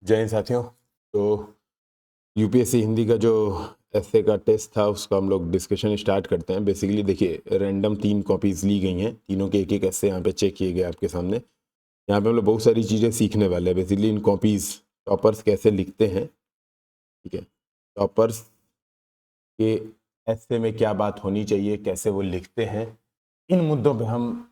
जय हिंद साथियों। तो यूपीएससी हिंदी का जो एसए का टेस्ट था उसका हम लोग डिस्कशन स्टार्ट करते हैं। बेसिकली देखिए, रैंडम 3 कॉपीज ली गई हैं, तीनों के एक एक एसए यहाँ पे चेक किए गए आपके सामने। यहाँ पे हम लोग बहुत सारी चीज़ें सीखने वाले हैं। बेसिकली इन कॉपीज टॉपर्स कैसे लिखते हैं, ठीक है, टॉपर्स के एसए में क्या बात होनी चाहिए, कैसे वो लिखते हैं, इन मुद्दों पे हम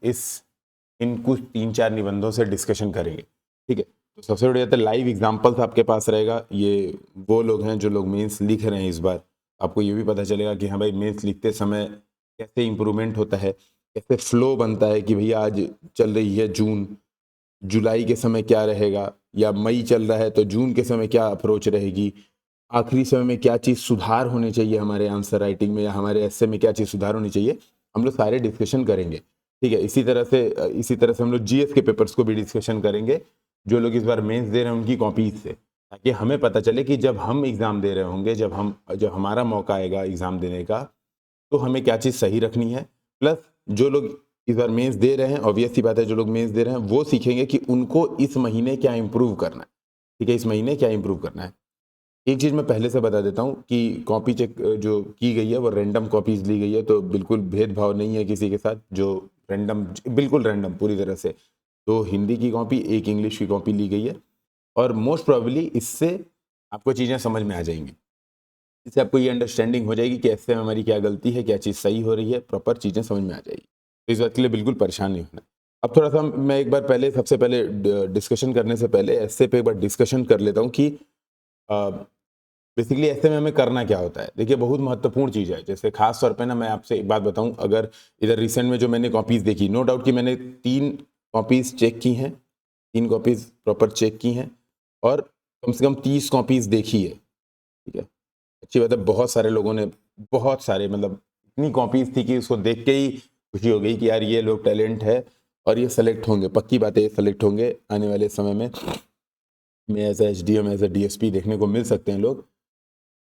इन कुछ 3-4 निबंधों से डिस्कशन करेंगे। ठीक है, तो सबसे बड़ी बात है, लाइव एग्जाम्पल्स आपके पास रहेगा। ये वो लोग हैं जो लोग मेंस लिख रहे हैं इस बार। आपको ये भी पता चलेगा कि हाँ भाई, मेंस लिखते समय कैसे इंप्रूवमेंट होता है, कैसे फ्लो बनता है कि भैया आज चल रही है जून, जुलाई के समय क्या रहेगा, या मई चल रहा है तो जून के समय क्या अप्रोच रहेगी, आखिरी समय में क्या चीज़ सुधार होनी चाहिए, हमारे आंसर राइटिंग में या हमारे एस्से में क्या चीज़ सुधार होनी चाहिए, हम लोग सारे डिस्कशन करेंगे। ठीक है, इसी तरह से हम लोग जीएस के पेपर्स को भी डिस्कशन करेंगे, जो लोग इस बार मेंस दे रहे हैं उनकी कॉपीज से, ताकि हमें पता चले कि जब हम एग्ज़ाम दे रहे होंगे, जब हमारा मौका आएगा एग्ज़ाम देने का, तो हमें क्या चीज़ सही रखनी है। प्लस जो लोग इस बार मेंस दे रहे हैं, ऑब्वियस सी बात है, जो लोग मेंस दे रहे हैं वो सीखेंगे कि उनको इस महीने क्या इंप्रूव करना है। ठीक है, इस महीने क्या इंप्रूव करना है। एक चीज़ मैं पहले से बता देता हूँ कि कॉपी चेक जो की गई है वो रैंडम कॉपीज़ ली गई है, तो बिल्कुल भेदभाव नहीं है किसी के साथ। जो रैंडम, बिल्कुल रैंडम पूरी तरह से, 2 हिंदी की कॉपी, 1 इंग्लिश की कॉपी ली गई है, और मोस्ट प्रोबेबली इससे आपको चीज़ें समझ में आ जाएंगी। इससे आपको ये अंडरस्टैंडिंग हो जाएगी कि ऐसे में हमारी क्या गलती है, क्या चीज़ सही हो रही है, प्रॉपर चीज़ें समझ में आ जाएगी। तो इस बात के लिए बिल्कुल परेशान नहीं होना। अब थोड़ा सा मैं एक बार पहले, सबसे पहले डिस्कशन करने से पहले ऐसे पे एक बार डिस्कशन कर लेता हूँ कि बेसिकली ऐसे में हमें करना क्या होता है। देखिए, बहुत महत्वपूर्ण चीज़ है। जैसे खास तौर पे ना, मैं आपसे एक बात बताऊं, अगर इधर रिसेंट में जो मैंने कॉपीज़ देखी, नो डाउट कि मैंने 3 कॉपीज़ चेक की हैं, 3 कॉपीज़ प्रॉपर चेक की हैं, और कम से कम 30 कॉपीज़ देखी है। ठीक है, अच्छी बात है, बहुत सारे लोगों ने, बहुत सारे, मतलब इतनी कॉपीज़ थी कि उसको देख के ही खुशी हो गई कि यार ये लोग टैलेंट है और ये सेलेक्ट होंगे, पक्की बात है, ये सेलेक्ट होंगे आने वाले समय में as a HDM, as a DSP देखने को मिल सकते हैं लोग।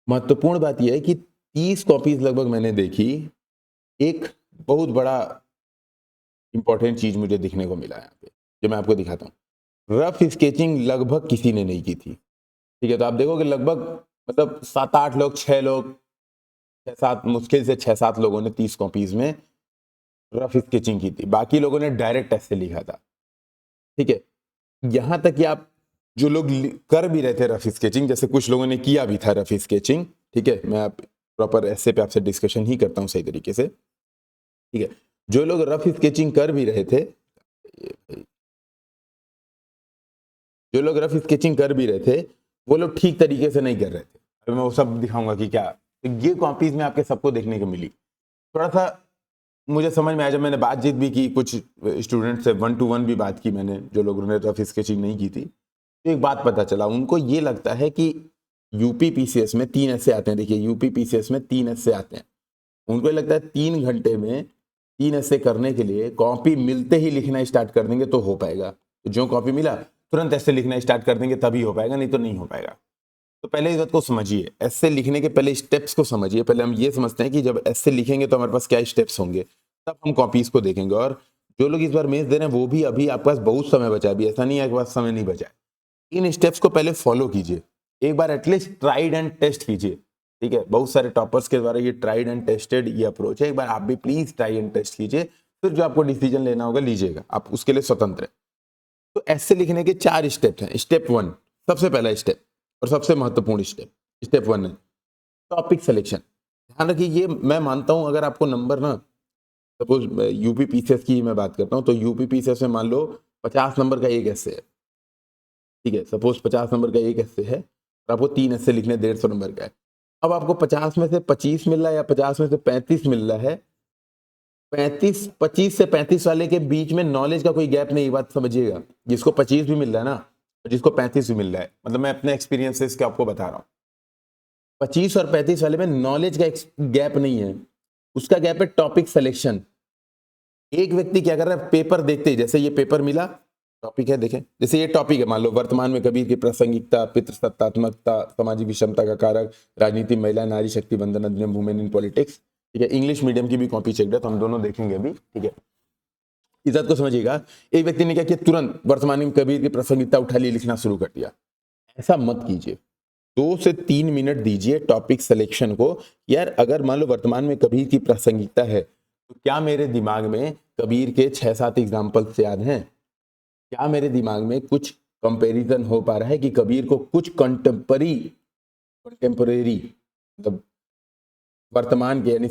महत्वपूर्ण बात यह है कि 30 कॉपीज लगभग मैंने देखी। एक बहुत बड़ा इंपॉर्टेंट चीज मुझे दिखने को मिला यहाँ पे, जो मैं आपको दिखाता हूँ। रफ स्केचिंग लगभग किसी ने नहीं की थी। ठीक है, तो आप देखोगे लगभग, मतलब 7-8 लोग, 6 लोग, 6-7, मुश्किल से 6-7 लोगों ने 30 कॉपीज में रफ स्केचिंग की थी। बाकी लोगों ने डायरेक्ट ऐसे लिखा था। ठीक है, यहाँ तक कि आप, जो लोग कर भी रहे थे रफ स्केचिंग, जैसे कुछ लोगों ने किया भी था रफ स्केचिंग, ठीक है, मैं आप प्रॉपर ऐसे पे आपसे डिस्कशन ही करता हूँ सही तरीके से। ठीक है, जो लोग रफ स्केचिंग कर भी रहे थे, जो लोग रफ स्केचिंग कर भी रहे थे, वो लोग ठीक तरीके से नहीं कर रहे थे। अभी मैं वो सब दिखाऊंगा कि क्या, तो ये कॉपीज में आपके सबको देखने को मिली। थोड़ा सा मुझे समझ में आया, जब मैंने बातचीत भी की कुछ स्टूडेंट से, 1 to 1 भी बात की मैंने, जो लोगों ने रफ स्केचिंग नहीं की थी, तो एक बात पता चला, उनको ये लगता है कि यूपी पीसीएस में 3 ऐसे आते हैं। देखिए, यूपी पीसीएस में 3 ऐसे आते हैं। उनको लगता है 3 घंटे में 3 ऐसे करने के लिए कॉपी मिलते ही लिखना स्टार्ट कर देंगे तो हो पाएगा। तो जो कॉपी मिला तुरंत ऐसे लिखना स्टार्ट कर देंगे तभी हो पाएगा, नहीं तो नहीं हो पाएगा। तो पहले इस बात को समझिए, ऐसे लिखने के पहले स्टेप्स को समझिए। पहले हम ये समझते हैं कि जब ऐसे लिखेंगे तो हमारे पास क्या स्टेप्स होंगे, तब हम कॉपीज को देखेंगे। और जो लोग इस बार मेंस दे रहे हैं वो भी, अभी आपके पास बहुत समय बचा है, अभी ऐसा नहीं है आपके पास समय नहीं बचा है। इन स्टेप्स को पहले फॉलो कीजिए, एक बार एटलीस्ट ट्राइड एंड टेस्ट कीजिए। ठीक है, बहुत सारे टॉपर्स के द्वारा ये ट्राइड एंड टेस्टेड ये अप्रोच है, एक बार आप भी प्लीज ट्राई एंड टेस्ट कीजिए, फिर जो आपको डिसीजन लेना होगा लीजिएगा, आप उसके लिए स्वतंत्र है। तो ऐसे लिखने के 4 स्टेप हैं। स्टेप 1, सबसे पहला स्टेप और सबसे महत्वपूर्ण स्टेप, स्टेप 1 है टॉपिक सिलेक्शन। ध्यान रखिए, ये मैं मानता हूं, अगर आपको नंबर ना, सपोज यूपी पीसीएस की मैं बात करता हूं, तो यूपी पीसीएस में मान लो 50 नंबर का एक ऐसे है। ठीक है, सपोज 50 नंबर का एक ऐसे है और आपको 3 ऐसे लिखने, 150 नंबर का है। अब आपको 50 में से 25 मिल रहा है या 50 में से 35 मिल रहा है, 25 से 35 वाले के बीच में नॉलेज का कोई गैप नहीं, बात समझिएगा। जिसको 25 भी मिल रहा है ना, और जिसको 35 भी मिल रहा है, मतलब मैं अपने एक्सपीरियंसेस के आपको बता रहा हूँ, 25 और 35 वाले में नॉलेज का गैप नहीं है, उसका गैप है टॉपिक सिलेक्शन। एक व्यक्ति क्या कर रहा है, पेपर देखते ही, जैसे ये पेपर मिला, टॉपिक है, देखें, जैसे ये टॉपिक है, मान लो वर्तमान में कबीर की प्रासंगिकता, पितृसत्तात्मकता, सामाजिक विषमता का कारक, राजनीति, महिला, नारी शक्ति, वंदन अधिनियम, वुमेन इन पॉलिटिक्स। ठीक है, इंग्लिश मीडियम की भी कॉपी चेक है, तो हम दोनों देखेंगे अभी। ठीक है, इज्जत को समझिएगा। एक व्यक्ति ने क्या किया, तुरंत वर्तमान में कबीर की प्रासंगिकता उठा ली, लिखना शुरू कर दिया। ऐसा मत कीजिए। 2 से 3 मिनट दीजिए टॉपिक सिलेक्शन को। यार अगर मान लो वर्तमान में कबीर की प्रासंगिकता है, तो क्या मेरे दिमाग में कबीर के 6-7 एग्जाम्पल्स याद हैं? क्या मेरे दिमाग में कुछ कंपैरिजन हो पा रहा है कि कबीर को कुछ कंटेम्परेरी मतलब वर्तमान के यानी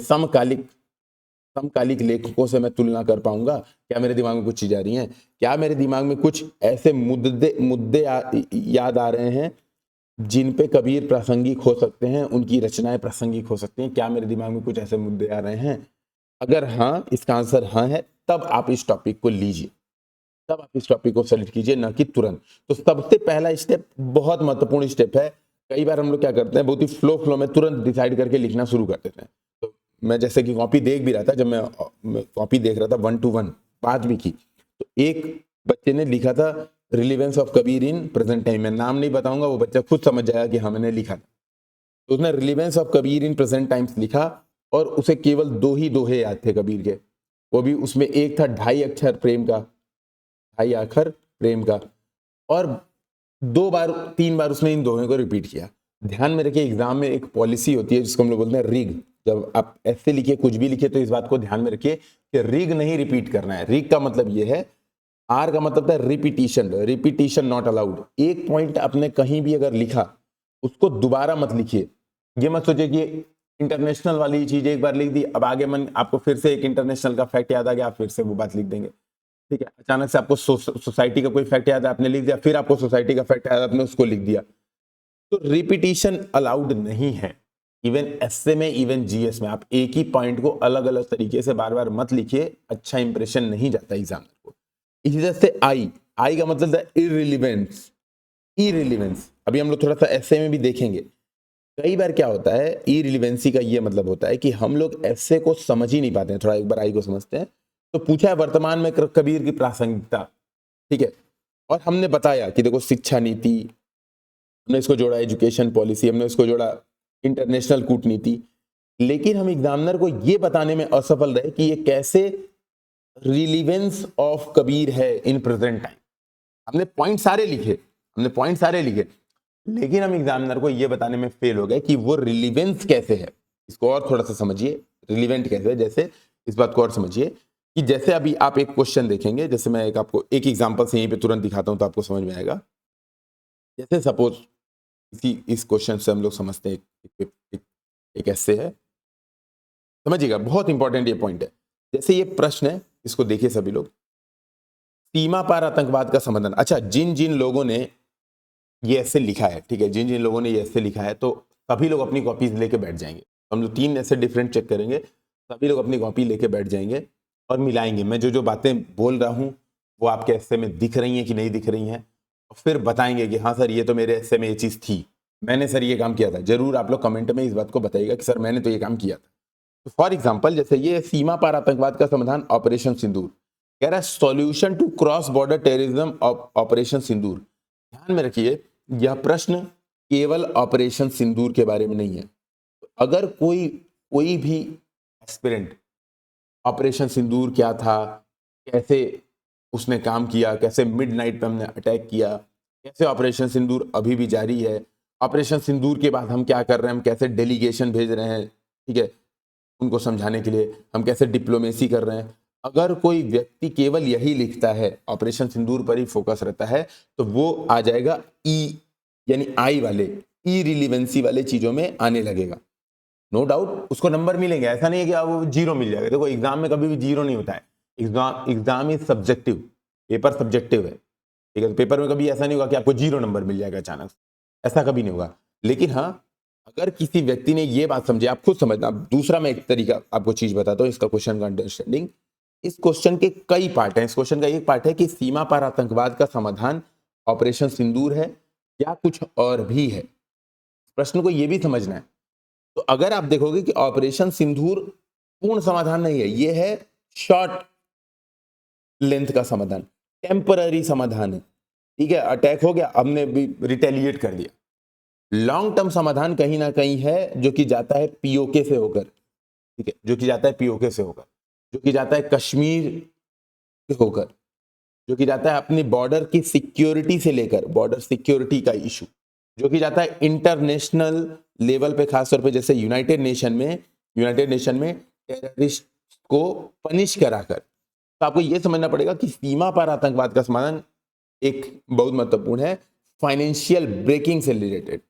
समकालिक लेखकों से मैं तुलना कर पाऊंगा? क्या मेरे दिमाग में कुछ चीजें आ रही हैं? क्या मेरे दिमाग में कुछ ऐसे मुद्दे याद आ रहे हैं जिन पे कबीर प्रासंगिक हो सकते हैं, उनकी रचनाएं प्रासंगिक हो सकती हैं? क्या मेरे दिमाग में कुछ ऐसे मुद्दे आ रहे हैं? अगर हाँ, इसका आंसर हाँ है, तब आप इस टॉपिक को लीजिए, तब आप इस टॉपिक को सेलेक्ट कीजिए, ना कि तुरंत। तो सबसे पहला स्टेप बहुत महत्वपूर्ण स्टेप है। कई बार हम लोग क्या करते हैं, बहुत ही फ्लो में तुरंत डिसाइड करके लिखना शुरू कर देते हैं। तो मैं जैसे कि कॉपी देख भी रहा था, जब मैं कॉपी देख रहा था 1 to 1 बात भी की, तो एक बच्चे ने लिखा था relevance of Kabir in present time में। नाम नहीं बताऊंगा, वो बच्चा खुद समझ जाएगा कि हाँ मैंने लिखा था। तो उसने relevance of Kabir in present times लिखा और उसे केवल 2 ही दोहे याद थे कबीर के। वो भी उसमें एक था 2.5 अक्षर प्रेम का, और 3 बार उसने इन दोनों को रिपीट किया। ध्यान में रखिए, एग्जाम में एक पॉलिसी होती है जिसको हम लोग बोलते हैं रिग। जब आप ऐसे लिखिए, कुछ भी लिखिए, तो इस बात को ध्यान में रखिए कि रिग नहीं रिपीट करना है। रिग का मतलब ये है, आर का मतलब है रिपीटिशन नॉट अलाउड। एक पॉइंट आपने कहीं भी अगर लिखा, उसको दोबारा मत लिखिए। ये मत सोचिए कि इंटरनेशनल वाली चीज एक बार लिख दी, अब आगे मन आपको फिर से एक इंटरनेशनल का फैक्ट याद आ गया, आप फिर से वो बात लिख देंगे। ठीक है, अचानक से आपको सोसाइटी का कोई फैक्ट याद है, आपने लिख दिया, फिर आपको सोसाइटी का फैक्ट याद, आपने उसको लिख दिया। तो रिपीटिशन अलाउड नहीं है। इवन एसए में, इवन जीएस में आप एक ही पॉइंट को अलग अलग तरीके से बार बार मत लिखिए, अच्छा इंप्रेशन नहीं जाता एग्जामिनर को। इसी तरह से आई का मतलब है इररिलेवेंस। अभी हम लोग थोड़ा सा एसए में भी देखेंगे। कई बार क्या होता है, इररिलेवेंसी का ये मतलब होता है कि हम लोग एसए को समझ ही नहीं पाते हैं। थोड़ा एक बार आई को समझते हैं। तो पूछा है वर्तमान में कबीर की प्रासंगिकता, ठीक है, और हमने बताया कि देखो शिक्षा नीति, हमने इसको जोड़ा एजुकेशन पॉलिसी, हमने इसको जोड़ा इंटरनेशनल कूटनीति। लेकिन हम एग्जामिनर को ये बताने में असफल रहे कि ये कैसे रिलीवेंस ऑफ कबीर है इन प्रेजेंट टाइम। हमने पॉइंट सारे लिखे, लेकिन हम एग्जामिनर को ये बताने में फेल हो गए कि वो रिलीवेंस कैसे है। इसको और थोड़ा सा समझिए, रिलीवेंट कैसे है। जैसे इस बात को और समझिए कि जैसे अभी आप एक क्वेश्चन देखेंगे, जैसे मैं आपको एक एग्जांपल से यहीं पे तुरंत दिखाता हूं तो आपको समझ में आएगा। जैसे सपोज इस क्वेश्चन से हम लोग समझते हैं एक ऐसे है, समझिएगा, बहुत इंपॉर्टेंट ये पॉइंट है। जैसे ये प्रश्न है, इसको देखिए सभी लोग, सीमा पार आतंकवाद का समाधान। अच्छा, जिन जिन लोगों ने ये ऐसे लिखा है, ठीक है, जिन जिन लोगों ने ये ऐसे लिखा है, तो सभी लोग अपनी कॉपीज लेके बैठ जाएंगे। हम लोग 3 ऐसे डिफरेंट चेक करेंगे, सभी लोग अपनी कॉपी लेके बैठ जाएंगे और मिलाएंगे। मैं जो जो बातें बोल रहा हूँ वो आपके ऐसे में दिख रही हैं कि नहीं दिख रही हैं, और फिर बताएंगे कि हाँ सर ये तो मेरे ऐसे में ये चीज़ थी, मैंने सर ये काम किया था। जरूर आप लोग कमेंट में इस बात को बताइएगा कि सर मैंने तो ये काम किया था। तो फॉर एग्जाम्पल, जैसे ये सीमा पार आतंकवाद का समाधान ऑपरेशन सिंदूर, कह रहा है solution to cross border terrorism operation Sindoor. ध्यान में रखिए, यह प्रश्न केवल ऑपरेशन सिंदूर के बारे में नहीं है। अगर कोई भी एस्पिरेंट ऑपरेशन सिंदूर क्या था, कैसे उसने काम किया, कैसे मिडनाइट पे हमने अटैक किया, कैसे ऑपरेशन सिंदूर अभी भी जारी है, ऑपरेशन सिंदूर के बाद हम क्या कर रहे हैं, हम कैसे डेलीगेशन भेज रहे हैं, ठीक है, उनको समझाने के लिए हम कैसे डिप्लोमेसी कर रहे हैं। अगर कोई व्यक्ति केवल यही लिखता है, ऑपरेशन सिंदूर पर ही फोकस रहता है, तो वो आ जाएगा ई यानी आई वाले इरिलीवेंसी वाले चीजों में आने लगेगा। नो डाउट उसको नंबर मिलेंगे, ऐसा नहीं है कि वो 0 मिल जाएगा। देखो एग्जाम में कभी भी 0 नहीं होता है। Exam is subjective, paper subjective है, ठीक है। तो पेपर में कभी ऐसा नहीं होगा कि आपको 0 नंबर मिल जाएगा अचानक, ऐसा कभी नहीं होगा। लेकिन हाँ, अगर किसी व्यक्ति ने ये बात समझी, आप खुद समझना। दूसरा मैं एक तरीका आपको चीज बताता हूँ इसका क्वेश्चन का अंडरस्टैंडिंग। इस क्वेश्चन के कई पार्ट हैं। इस क्वेश्चन का एक पार्ट है कि सीमा पार आतंकवाद का समाधान ऑपरेशन सिंदूर है या कुछ और भी है। प्रश्न को यह भी समझना है। तो अगर आप देखोगे कि ऑपरेशन सिंदूर पूर्ण समाधान नहीं है, यह है शॉर्ट लेंथ का समाधान, टेम्पररी समाधान है, ठीक है। अटैक हो गया, हमने भी रिटेलिएट कर दिया। लॉन्ग टर्म समाधान कहीं ना कहीं है जो कि जाता है पीओके से होकर, ठीक है, जो कि जाता है पीओके से होकर, जो कि जाता है कश्मीर से होकर, जो कि जाता है अपनी बॉर्डर की सिक्योरिटी से लेकर, बॉर्डर सिक्योरिटी का इशू, जो कि जाता है इंटरनेशनल लेवल पे, खासतौर पे जैसे यूनाइटेड नेशन में टेररिस्ट को पनिश कराकर। तो आपको ये समझना पड़ेगा कि सीमा पार आतंकवाद का समाधान एक बहुत महत्वपूर्ण है, फाइनेंशियल ब्रेकिंग से रिलेटेड।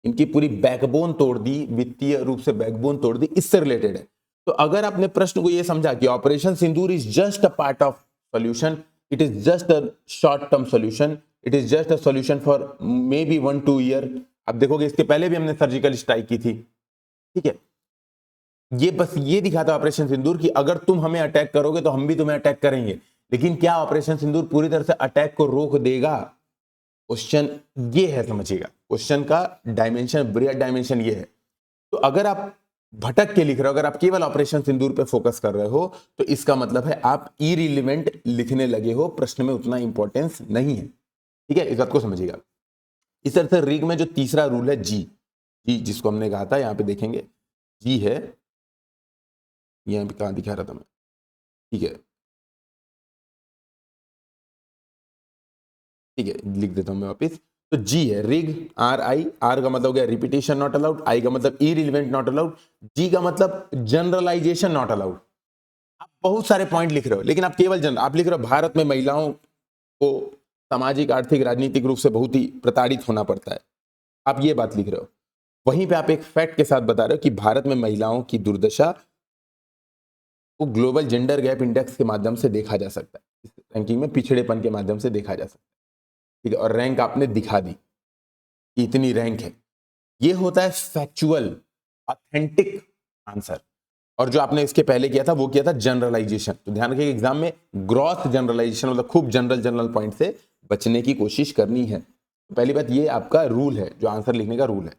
इनकी पूरी बैकबोन तोड़ दी, वित्तीय रूप से बैकबोन तोड़ दी, इससे रिलेटेड है। तो अगर आपने प्रश्न को ये समझा कि operation Sindoor is just a part of solution, it is just a short term solution, it is just a solution for may be 1-2 year. आप देखोगे इसके पहले भी हमने सर्जिकल स्ट्राइक की थी, ठीक है। ये बस ये दिखाता है ऑपरेशन सिंदूर कि अगर तुम हमें अटैक करोगे तो हम भी तुम्हें अटैक करेंगे, लेकिन क्या ऑपरेशन सिंदूर पूरी तरह से अटैक को रोक देगा? क्वेश्चन ये है, समझिएगा क्वेश्चन का डायमेंशन, ब्रियड डायमेंशन ये है। तो अगर आप भटक के लिख रहे हो, अगर आप केवल ऑपरेशन सिंदूर पे फोकस कर रहे हो, तो इसका मतलब है आप इरिलेवेंट लिखने लगे हो, प्रश्न में उतना इंपॉर्टेंस नहीं है, ठीक है। इस बात को समझिएगा। इस तरह से रिग में जो तीसरा रूल है जी जिसको हमने कहा था, यहां पे देखेंगे जी है, यहां पे कहां दिखा रहा था मैं, ठीक है लिख देता हूं मैं वापिस। तो जी है रिग, आर का मतलब हो गया रिपीटेशन नॉट अलाउड, आई का मतलब इरिलेवेंट नॉट अलाउड, जी का मतलब जनरलाइजेशन नॉट अलाउड। आप बहुत सारे पॉइंट लिख रहे हो, लेकिन आप केवल आप लिख रहे हो भारत में महिलाओं को सामाजिक, आर्थिक, राजनीतिक रूप से बहुत ही प्रताड़ित होना पड़ता है, आप ये बात लिख रहे हो। वहीं पे आप एक फैक्ट के साथ बता रहे हो कि भारत में महिलाओं की दुर्दशा को ग्लोबल जेंडर गैप इंडेक्स के माध्यम से देखा जा सकता है, इस रैंकिंग में पिछड़ेपन के माध्यम से देखा जा सकता है, ठीक है। और रैंक आपने दिखा दी, इतनी रैंक है। ये होता है फैक्चुअल ऑथेंटिक आंसर। और जो आपने इसके पहले किया था वो किया था जनरलाइजेशन। तो ध्यान रखिए एग्जाम में ग्रॉस जनरलाइजेशन मतलब खूब जनरल पॉइंट से बचने की कोशिश करनी है। तो पहली बात ये आपका रूल है, जो आंसर लिखने का रूल है।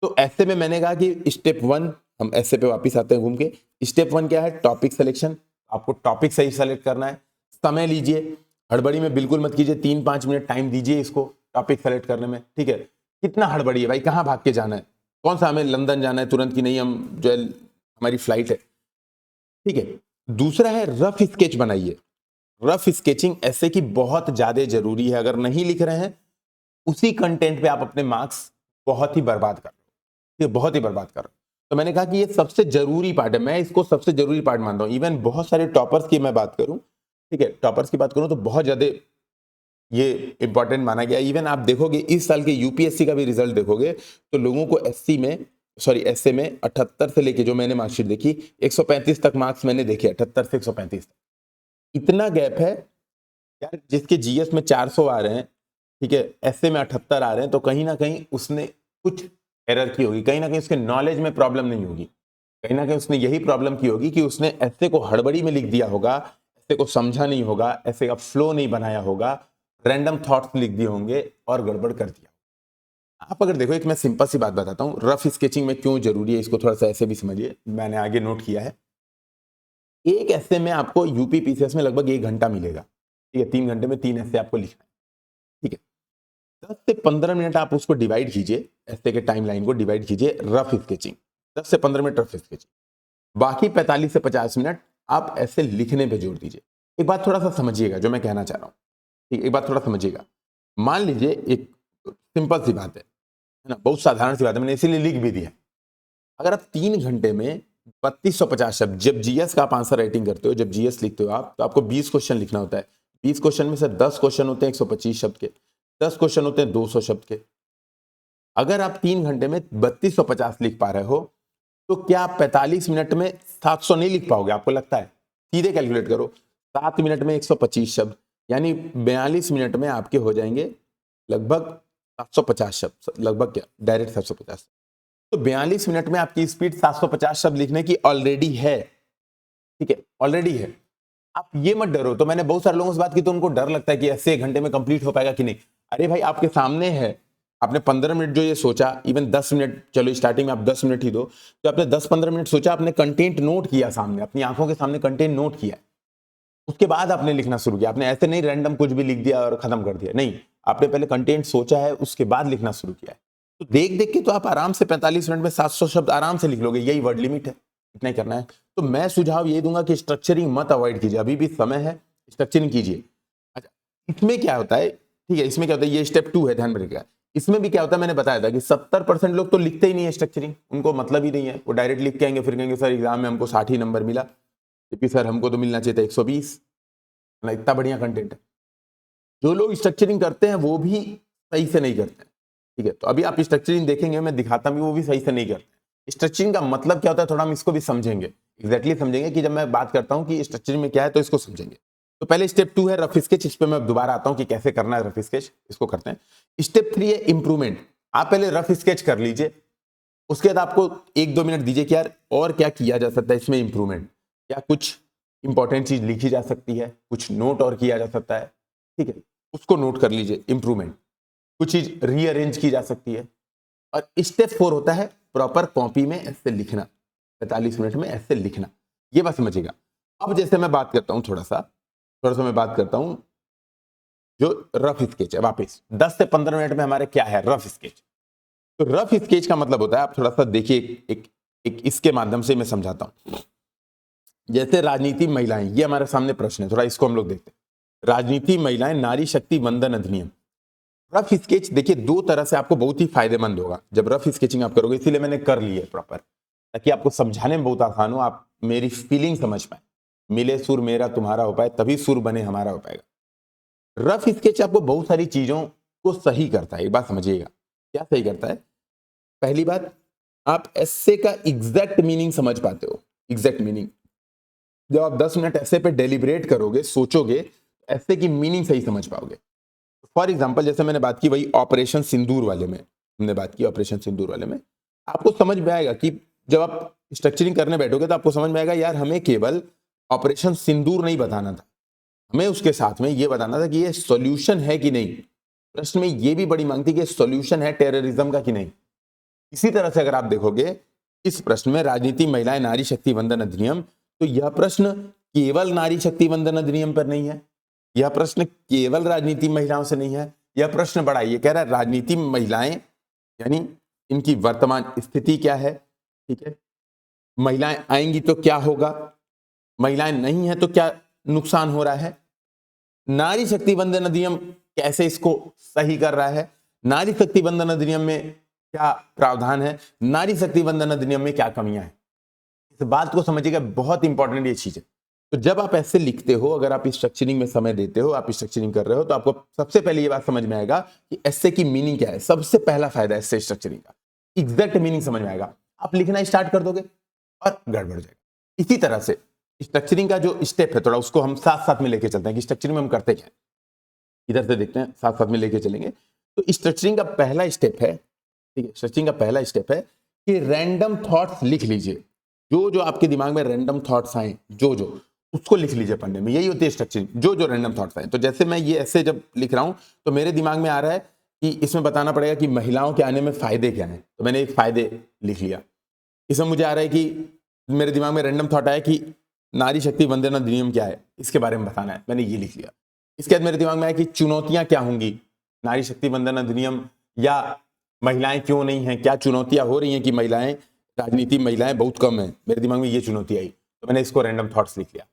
तो ऐसे में मैंने कहा कि स्टेप 1, हम ऐसे पे वापस आते हैं घूम के। स्टेप 1 क्या है? Topic selection. आपको टॉपिक सही सेलेक्ट करना है, समय लीजिए, हड़बड़ी में बिल्कुल मत कीजिए, 3-5 मिनट टाइम दीजिए इसको टॉपिक सेलेक्ट करने में, ठीक है। कितना हड़बड़ी है भाई, कहाँ भाग के जाना है, कौन सा हमें लंदन जाना है तुरंत की नहीं, हम जो है हमारी फ्लाइट है, ठीक है। दूसरा है रफ स्केच बनाइए। रफ स्केचिंग ऐसे की बहुत ज्यादा जरूरी है, अगर नहीं लिख रहे हैं उसी कंटेंट पे आप अपने मार्क्स बहुत ही बर्बाद कर रहे हो, बहुत ही बर्बाद कर रहे हो। तो मैंने कहा कि ये सबसे जरूरी पार्ट है, मैं इसको सबसे जरूरी पार्ट मानता हूं। इवन बहुत सारे टॉपर्स की मैं बात करूं, ठीक है, टॉपर्स की बात करूं तो बहुत ज्यादा ये इंपॉर्टेंट माना गया। इवन आप देखोगे इस साल के यूपीएससी का भी रिजल्ट देखोगे तो लोगों को एसए में 78 से लेके, जो मैंने मार्कशीट देखी 135 तक मार्क्स मैंने देखे, 78 से 135 तक। इतना गैप है यार, जिसके जीएस में 400 आ रहे हैं, ठीक है, एसए में 78 आ रहे हैं, तो कहीं ना कहीं उसने कुछ एरर की होगी, कहीं ना कहीं उसके नॉलेज में प्रॉब्लम नहीं होगी, कहीं ना कहीं उसने यही प्रॉब्लम की होगी कि उसने एसए को हड़बड़ी में लिख दिया होगा, एसए को समझा नहीं होगा, एसए का फ्लो नहीं बनाया होगा, रैंडम थॉट्स लिख दिए होंगे और गड़बड़ कर दिया। आप अगर देखो, एक मैं सिंपल सी बात बताता हूँ, रफ स्केचिंग में क्यों जरूरी है, इसको थोड़ा सा ऐसे भी समझिए, मैंने आगे नोट किया है। एक एस्से में आपको यूपी पीसीएस में लगभग 1 घंटा मिलेगा, ठीक है, 3 घंटे में 3 एस्से आपको लिखना है, ठीक है। 10 से 15 मिनट आप उसको डिवाइड कीजिए, एस्से के टाइमलाइन को डिवाइड कीजिए रफ स्केचिंग, 10 से 15 मिनट रफ स्केचिंग, बाकी 45 से 50 मिनट आप ऐसे लिखने पे जोड़ दीजिए। एक बात थोड़ा सा समझिएगा जो मैं कहना चाह रहा हूँ, ठीक, एक बात थोड़ा समझिएगा। मान लीजिए एक सिंपल सी बात है ना, बहुत साधारण सी बात है, मैंने इसीलिए लिख भी दिया। अगर आप 3 घंटे में 3250 शब्द, जब जीएस का आप आंसर राइटिंग करते हो, जब जीएस लिखते हो आप, तो आपको 20 क्वेश्चन लिखना होता है। 20 क्वेश्चन में से 10 क्वेश्चन होते हैं 125 शब्द के, 10 क्वेश्चन होते हैं 200 शब्द के। अगर आप 3 घंटे में 3250 लिख पा रहे हो, तो क्या आप 45 मिनट में 700 नहीं लिख पाओगे? आपको लगता है? सीधे कैलकुलेट करो, 7 मिनट में 125 शब्द, यानी 42 मिनट में आपके हो जाएंगे लगभग 750 शब्द, लगभग क्या डायरेक्ट 750। तो 42 मिनट में आपकी स्पीड 750 शब्द लिखने की ऑलरेडी है, ठीक है, ऑलरेडी है। आप ये मत डरो। तो मैंने बहुत सारे लोगों से बात की तो उनको डर लगता है कि ऐसे 1 घंटे में कंप्लीट हो पाएगा कि नहीं। अरे भाई, आपके सामने है, आपने 15 मिनट जो ये सोचा, इवन 10 मिनट, चलो स्टार्टिंग में आप 10 मिनट ही दो, तो आपने 10-15 मिनट सोचा, आपने कंटेंट नोट किया, सामने अपनी आंखों के सामने कंटेंट नोट किया, उसके बाद आपने लिखना शुरू किया। आपने ऐसे नहीं रैंडम कुछ भी लिख दिया और खत्म कर दिया, नहीं, आपने पहले कंटेंट सोचा है, उसके बाद लिखना शुरू किया है। तो देख देख के तो आप आराम से 45 मिनट में 700 शब्द आराम से लिख लोगे, यही वर्ड लिमिट है, इतना ही करना है। तो मैं सुझाव ये दूंगा कि स्ट्रक्चरिंग मत अवॉइड कीजिए, अभी भी समय है, स्ट्रक्चरिंग कीजिए। अच्छा, इसमें क्या होता है, ठीक है, इसमें क्या होता है, ये स्टेप 2 है, ध्यान में रखिएगा। इसमें भी क्या होता है, मैंने बताया था कि 70% लोग तो लिखते ही नहीं है स्ट्रक्चरिंग, उनको मतलब ही नहीं है, वो डायरेक्ट लिख के आएंगे, फिर कहेंगे सर एग्जाम में हमको 60 ही नंबर मिला, जबकि सर हमको तो मिलना चाहिए था 120, ना इतना बढ़िया कंटेंट है। जो लोग स्ट्रक्चरिंग करते हैं वो भी सही से नहीं करते हैं, ठीक है। तो अभी आप स्ट्रक्चरिंग देखेंगे, मैं दिखाता भी, वो भी सही से नहीं करते। स्ट्रक्चरिंग का मतलब क्या होता है, थोड़ा हम इसको भी समझेंगे, एग्जैक्टली समझेंगे कि जब मैं बात करता हूँ कि स्ट्रक्चरिंग में क्या है तो इसको समझेंगे। तो पहले स्टेप 2 है रफ स्केच, इस पे मैं दोबारा आता हूँ कि कैसे करना है रफ स्केच, इसको करते हैं। स्टेप 3 है इंप्रूवमेंट। आप पहले रफ स्केच कर लीजिए, उसके बाद आपको 1-2 मिनट दीजिए कि यार और क्या किया जा सकता है इसमें इंप्रूवमेंट, क्या कुछ इंपॉर्टेंट चीज लिखी जा सकती है, कुछ नोट और किया जा सकता है, ठीक है, उसको नोट कर लीजिए इंप्रूवमेंट। कुछ चीज रीअरेंज की जा सकती है। और स्टेप 4 होता है प्रॉपर कॉपी में ऐसे लिखना, 45 मिनट में ऐसे लिखना, ये बात समझिएगा। अब जैसे मैं बात करता हूं थोड़ा सा मैं बात करता हूं जो रफ स्केच है, वापस 10 से 15 मिनट में हमारे क्या है रफ स्केच। तो रफ स्केच का मतलब होता है, आप थोड़ा सा देखिए, एक इसके माध्यम से मैं समझाता हूं। जैसे राजनीति महिलाएं, ये हमारे सामने प्रश्न है, थोड़ा इसको हम लोग देखते हैं। राजनीति महिलाएं नारी शक्ति वंदन अधिनियम। रफ स्केच देखिए 2 तरह से आपको बहुत ही फायदेमंद होगा जब रफ स्केचिंग आप करोगे, इसीलिए मैंने कर ली है प्रॉपर, ताकि आपको समझाने में बहुत आसान हो, आप मेरी फीलिंग समझ पाए। मिले सुर मेरा तुम्हारा हो पाए, तभी सुर बने हमारा हो पाएगा। रफ स्केच आपको बहुत सारी चीजों को सही करता है, एक बात समझिएगा। क्या सही करता है? पहली बात, आप एस्से का एग्जैक्ट मीनिंग समझ पाते हो। एग्जैक्ट मीनिंग जब आप 10 मिनट एस्से पे डेलिब्रेट करोगे, सोचोगे, एस्से की मीनिंग सही समझ पाओगे। फॉर एग्जाम्पल जैसे मैंने बात की वही ऑपरेशन सिंदूर वाले में, हमने बात की ऑपरेशन सिंदूर वाले में, आपको समझ में आएगा कि जब आप स्ट्रक्चरिंग करने बैठोगे तो आपको समझ में आएगा यार हमें केवल ऑपरेशन सिंदूर नहीं बताना था, हमें उसके साथ में ये बताना था कि ये सॉल्यूशन है कि नहीं। प्रश्न में ये भी बड़ी मांग थी कि सॉल्यूशन है टेररिज्म का कि नहीं। इसी तरह से अगर आप देखोगे इस प्रश्न में राजनीति महिलाएं नारी शक्ति वंदन अधिनियम, तो यह प्रश्न केवल नारी शक्ति वंदन अधिनियम पर नहीं है, यह प्रश्न केवल राजनीति महिलाओं से नहीं है, यह प्रश्न बड़ा, ये कह रहा है राजनीति महिलाएं यानी इनकी वर्तमान स्थिति क्या है, ठीक है, महिलाएं आएंगी तो क्या होगा, महिलाएं नहीं है तो क्या नुकसान हो रहा है, नारी शक्ति वंदन अधिनियम कैसे इसको सही कर रहा है, नारी शक्ति वंदन अधिनियम में क्या प्रावधान है, नारी शक्ति वंदन अधिनियम में क्या कमियां हैं। इस बात को समझिएगा, बहुत इंपॉर्टेंट ये चीज है। तो जब आप ऐसे लिखते हो, अगर आप स्ट्रक्चरिंग में समय देते हो, आप स्ट्रक्चरिंग कर रहे हो, तो आपको सबसे पहले ये बात समझ में आएगा कि एस्से की मीनिंग क्या है। सबसे पहला फायदा एस्से स्ट्रक्चरिंग का, एग्जैक्ट मीनिंग समझ में आएगा। आप लिखना स्टार्ट कर दोगे और गड़बड़ जाएगा। इसी तरह से स्ट्रक्चरिंग का जो स्टेप है, थोड़ा उसको हम साथ साथ में लेके चलते हैं कि स्ट्रक्चरिंग में हम करते क्या है, इधर से देखते हैं, साथ साथ में लेके चलेंगे। तो स्ट्रक्चरिंग का पहला स्टेप है, ठीक है, स्ट्रक्चरिंग का पहला स्टेप है कि रैंडम थॉट्स लिख लीजिए। जो जो आपके दिमाग में रैंडम थॉट्स आए, जो जो उसको लिख लीजिए पन्ने में, यही होती है स्ट्रक्चरिंग, जो जो रैंडम थॉट्स आए। तो जैसे मैं ये ऐसे जब लिख रहा हूं तो मेरे दिमाग में आ रहा है कि इसमें बताना पड़ेगा कि महिलाओं के आने में फायदे क्या हैं, तो मैंने एक फायदे लिख लिया। इसमें मुझे आ रहा है कि मेरे दिमाग में रैंडम थॉट आया कि नारी शक्ति वंदन अधिनियम क्या है, इसके बारे में बताना है, मैंने ये लिख लिया। इसके बाद मेरे दिमाग में आया कि चुनौतियां क्या होंगी नारी शक्ति वंदन अधिनियम, या महिलाएं क्यों नहीं हैं, क्या चुनौतियां हो रही हैं कि महिलाएं, राजनीति महिलाएं बहुत कम है, मेरे दिमाग में ये चुनौती आई, तो मैंने इसको रैंडम थॉट्स लिख लिया।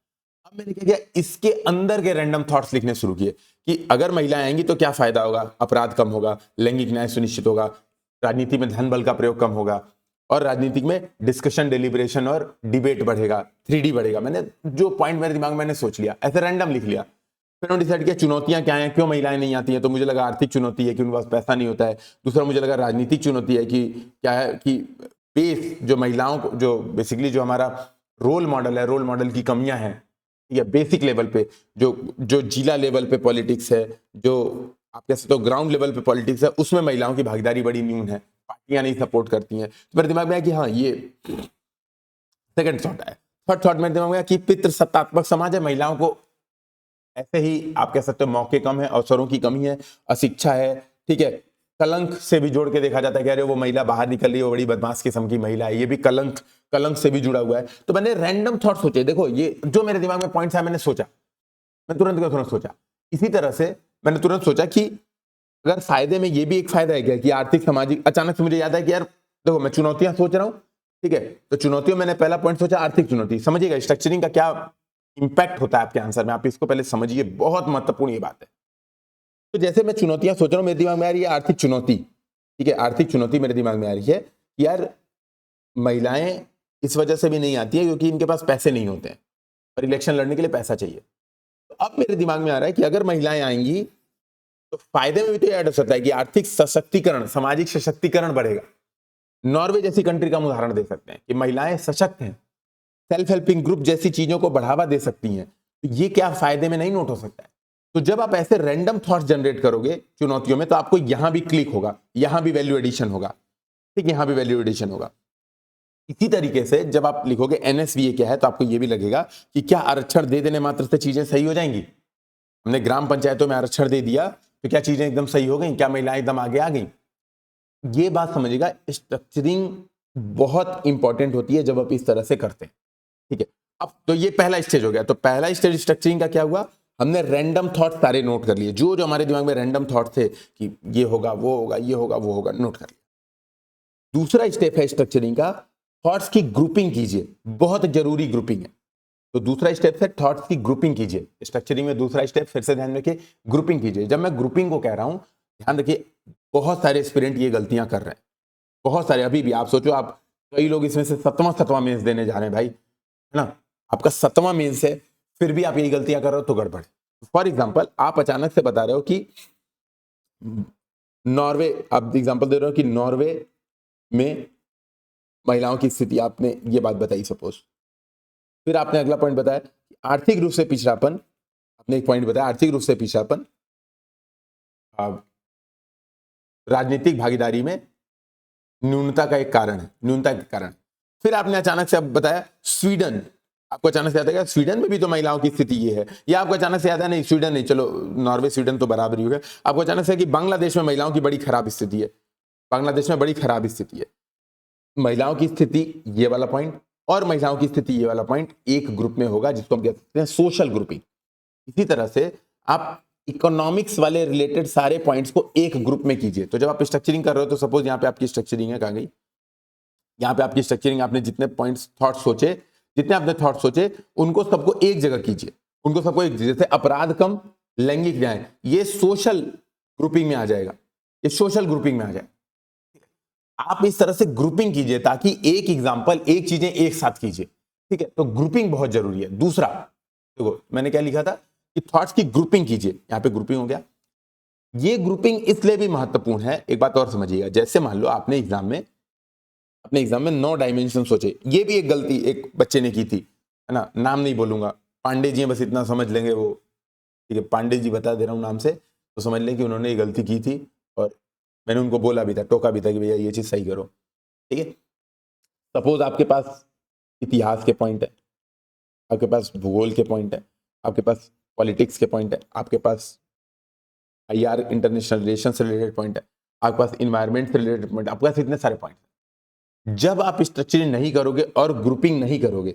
अब मैंने क्या किया, इसके अंदर के रैंडम थॉट्स लिखने शुरू किए कि अगर महिलाएं आएंगी तो क्या फायदा होगा, अपराध कम होगा, लैंगिक न्याय सुनिश्चित होगा, राजनीति में धन बल का प्रयोग कम होगा, और राजनीति में डिस्कशन, डेलिब्रेशन और डिबेट बढ़ेगा, 3D बढ़ेगा। मैंने जो पॉइंट मेरे दिमाग में मैंने सोच लिया, ऐसे रैंडम लिख लिया। फिर मैंने डिसाइड किया चुनौतियां क्या हैं, क्यों महिलाएं नहीं आती हैं, तो मुझे लगा आर्थिक चुनौती है कि उनके पास पैसा नहीं होता है। दूसरा मुझे लगा राजनीतिक चुनौती है कि क्या है कि बेस जो महिलाओं को, जो बेसिकली जो हमारा रोल मॉडल है, रोल मॉडल की कमियां हैं, ठीक है, बेसिक लेवल पे जो जो जिला लेवल पे पॉलिटिक्स है, जो आप कह सकते हो ग्राउंड लेवल पे पॉलिटिक्स है, उसमें महिलाओं की भागीदारी बड़ी न्यून है, पार्टियां नहीं सपोर्ट करती हैं। तो मेरे दिमाग में आया कि हाँ ये सेकंड थॉट है। थर्ड थॉट मेरे दिमाग में आया कि पितृसत्तात्मक समाज है, महिलाओं को ऐसे ही आप कह सकते हो मौके कम है, अवसरों की कमी है, अशिक्षा है, ठीक है, कलंक से भी जोड़ के देखा जाता है कि अरे वो महिला बाहर निकल रही है, वो बड़ी बदमाश किस्म की महिला है, ये भी कलंक से भी जुड़ा हुआ है। तो मैंने रैंडम थॉट सोचे, देखो ये जो मेरे दिमाग में पॉइंट्स आए मैंने सोचा, मैं तुरंत सोचा। इसी तरह से मैंने तुरंत सोचा कि अगर फायदे में ये भी एक फायदा है क्या कि आर्थिक सामाजिक, अचानक से मुझे याद है कि यार देखो मैं चुनौतियां सोच रहा हूं, ठीक है, तो चुनौतियों मैंने पहला पॉइंट सोचा आर्थिक चुनौती। समझिएगा स्ट्रक्चरिंग का क्या इंपैक्ट होता है आपके आंसर में, आप इसको पहले समझिए, बहुत महत्वपूर्ण ये बात है। तो जैसे मैं चुनौतियां सोच रहा हूं, मेरे दिमाग में आ रही है आर्थिक चुनौती, ठीक है, आर्थिक चुनौती मेरे दिमाग में आ रही है कि यार महिलाएं इस वजह से भी नहीं आती है क्योंकि इनके पास पैसे नहीं होते हैं और इलेक्शन लड़ने के लिए पैसा चाहिए। तो अब मेरे दिमाग में आ रहा है कि अगर महिलाएं आएंगी तो फायदे में भी तो ऐड हो सकता है कि आर्थिक सशक्तिकरण, सामाजिक सशक्तिकरण बढ़ेगा। नॉर्वे जैसी कंट्री का हम उदाहरण दे सकते हैं कि महिलाएं सशक्त हैं, सेल्फ हेल्पिंग ग्रुप जैसी चीजों को बढ़ावा दे सकती हैं, तो ये क्या फायदे में नहीं नोट हो सकता है। तो जब आप ऐसे रैंडम थॉट्स जनरेट करोगे चुनौतियों में, तो आपको यहां भी क्लिक होगा, यहां भी वैल्यू एडिशन होगा, ठीक, यहां भी वैल्यू एडिशन होगा। इसी तरीके से जब आप लिखोगे एनएसवीए क्या है, तो आपको यह भी लगेगा कि क्या आरक्षण दे देने मात्र से चीजें सही हो जाएंगी। हमने ग्राम पंचायतों में आरक्षण दे दिया तो क्या चीजें एकदम सही हो गई, क्या महिलाएं एकदम आगे आ गई। ये बात समझिएगा, स्ट्रक्चरिंग बहुत इंपॉर्टेंट होती है जब आप इस तरह से करते हैं, ठीक है। अब तो ये पहला स्टेज हो गया। तो पहला स्टेज स्ट्रक्चरिंग का क्या हुआ, हमने रैंडम थॉट सारे नोट कर लिए, जो जो हमारे दिमाग में रैंडम थॉट थे कि ये होगा वो होगा ये होगा वो होगा, नोट कर लिया। दूसरा स्टेप है स्ट्रक्चरिंग का, थॉट्स की ग्रुपिंग कीजिए, बहुत जरूरी ग्रुपिंग है। तो दूसरा स्टेप है थॉट्स की ग्रुपिंग कीजिए। स्ट्रक्चरिंग में दूसरा स्टेप फिर से ध्यान रखिए, ग्रुपिंग कीजिए। जब मैं ग्रुपिंग को कह रहा हूं, ध्यान रखिए, बहुत सारे एस्पिरेंट ये गलतियां कर रहे हैं, बहुत सारे। अभी भी आप सोचो, आप कई लोग इसमें से 7वां मेंस देने जा रहे हैं भाई, है ना, आपका 7वां मेंस है, फिर भी आप यही गलतियां कर रहे हो तो गड़बड़। फॉर एग्जाम्पल, आप अचानक से बता रहे हो कि नॉर्वे, आप एग्जाम्पल दे रहे हो कि नॉर्वे में महिलाओं की स्थिति, आपने ये बात बताई सपोज। फिर आपने अगला पॉइंट बताया आर्थिक रूप से पिछड़ापन, आपने एक पॉइंट बताया आर्थिक रूप से पिछड़ापन राजनीतिक भागीदारी में न्यूनता का एक कारण है, न्यूनता के कारण। फिर आपने अचानक से अब बताया स्वीडन, आपको अचानक से याद है स्वीडन में भी तो महिलाओं की स्थिति ये है, या आपको अचानक से याद है नहीं स्वीडन नहीं, चलो नॉर्वे स्वीडन तो बराबर ही हो गया, आपको अचानक से कि बांग्लादेश में महिलाओं की बड़ी खराब स्थिति है, बांग्लादेश में बड़ी खराब स्थिति है। महिलाओं की स्थिति ये वाला पॉइंट और महिलाओं की स्थिति ये वाला पॉइंट एक ग्रुप में होगा, जिसको हम कह सकते हैं सोशल ग्रुपिंग। इसी तरह से आप इकोनॉमिक्स वाले रिलेटेड सारे पॉइंट्स को एक ग्रुप में कीजिए। तो जब आप स्ट्रक्चरिंग कर रहे हो, तो सपोज यहाँ पे आपकी स्ट्रक्चरिंग है, कहाँ गई, यहाँ पे आपकी स्ट्रक्चरिंग, आपने जितने पॉइंट्स थॉट सोचे, जितने आपने थॉट सोचे उनको सबको एक जगह कीजिए, उनको सबको एक, जैसे अपराध कम, लैंगिक न्याय, ये सोशल ग्रुपिंग में आ जाएगा, ये सोशल ग्रुपिंग में आ जाएगा। आप इस तरह से ग्रुपिंग कीजिए ताकि एक एग्जांपल, एक चीजें एक साथ कीजिए, ठीक है। तो ग्रुपिंग बहुत जरूरी है। दूसरा देखो मैंने क्या लिखा था कि थॉट्स की ग्रुपिंग कीजिए, यहां पे ग्रुपिंग हो गया। ये ग्रुपिंग इसलिए भी महत्वपूर्ण है, एक बात और समझिएगा, जैसे मान लो आपने एग्जाम में 9 डायमेंशन सोचे, ये भी एक गलती एक बच्चे ने की थी, है ना, नाम नहीं बोलूंगा, पांडे जी, बस इतना समझ लेंगे वो, ठीक है, पांडे जी बता दे रहा हूं नाम से, तो समझ लें कि उन्होंने ये गलती की थी और मैंने उनको बोला भी था, टोका भी था कि भैया ये चीज सही करो, ठीक है। सपोज आपके पास इतिहास के पॉइंट है, आपके पास भूगोल के पॉइंट है, आपके पास पॉलिटिक्स के पॉइंट है, आपके पास IR इंटरनेशनल रिलेशन से रिलेटेड पॉइंट है, आपके पास इन्वायरमेंट से रिलेटेड पॉइंट, आपके पास इतने सारे पॉइंट। जब आप स्ट्रक्चरिंग नहीं करोगे और ग्रुपिंग नहीं करोगे,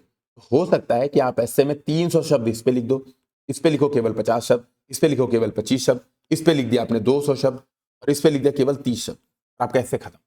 हो सकता है कि आप ऐसे में 300 शब्द इस पे लिख दो, इस पे लिखो केवल 50 शब्द, इस पे लिखो केवल 25 शब्द, इस पे लिख दिया आपने 200 शब्द और इस पे लिख दिया केवल 30 शब्द, आपका ऐसे खत्म।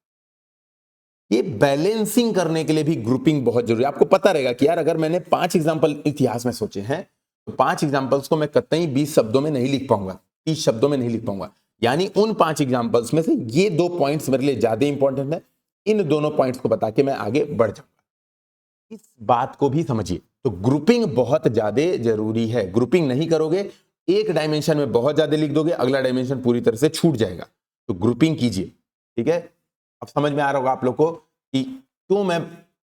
ये बैलेंसिंग करने के लिए भी ग्रुपिंग बहुत जरूरी है। आपको पता रहेगा कि यार अगर मैंने 5 एग्जाम्पल इतिहास में सोचे हैं, तो 5 एग्जाम्पल्स को मैं कतई 20 शब्दों में नहीं लिख पाऊंगा, 30 शब्दों में नहीं लिख पाऊंगा। यानी उन 5 एग्जाम्पल्स में से ये 2 पॉइंट्स मेरे लिए ज्यादा इंपॉर्टेंट है, इन दोनों पॉइंट्स को बता के मैं आगे बढ़ जाऊंगा। इस बात को भी समझिए। तो ग्रुपिंग बहुत ज्यादा जरूरी है। ग्रुपिंग नहीं करोगे, एक डायमेंशन में बहुत ज्यादा लिख दोगे, अगला डायमेंशन पूरी तरह से छूट जाएगा। तो ग्रुपिंग कीजिए, ठीक है। अब समझ में आ रहा होगा आप लोग को कि क्यों मैं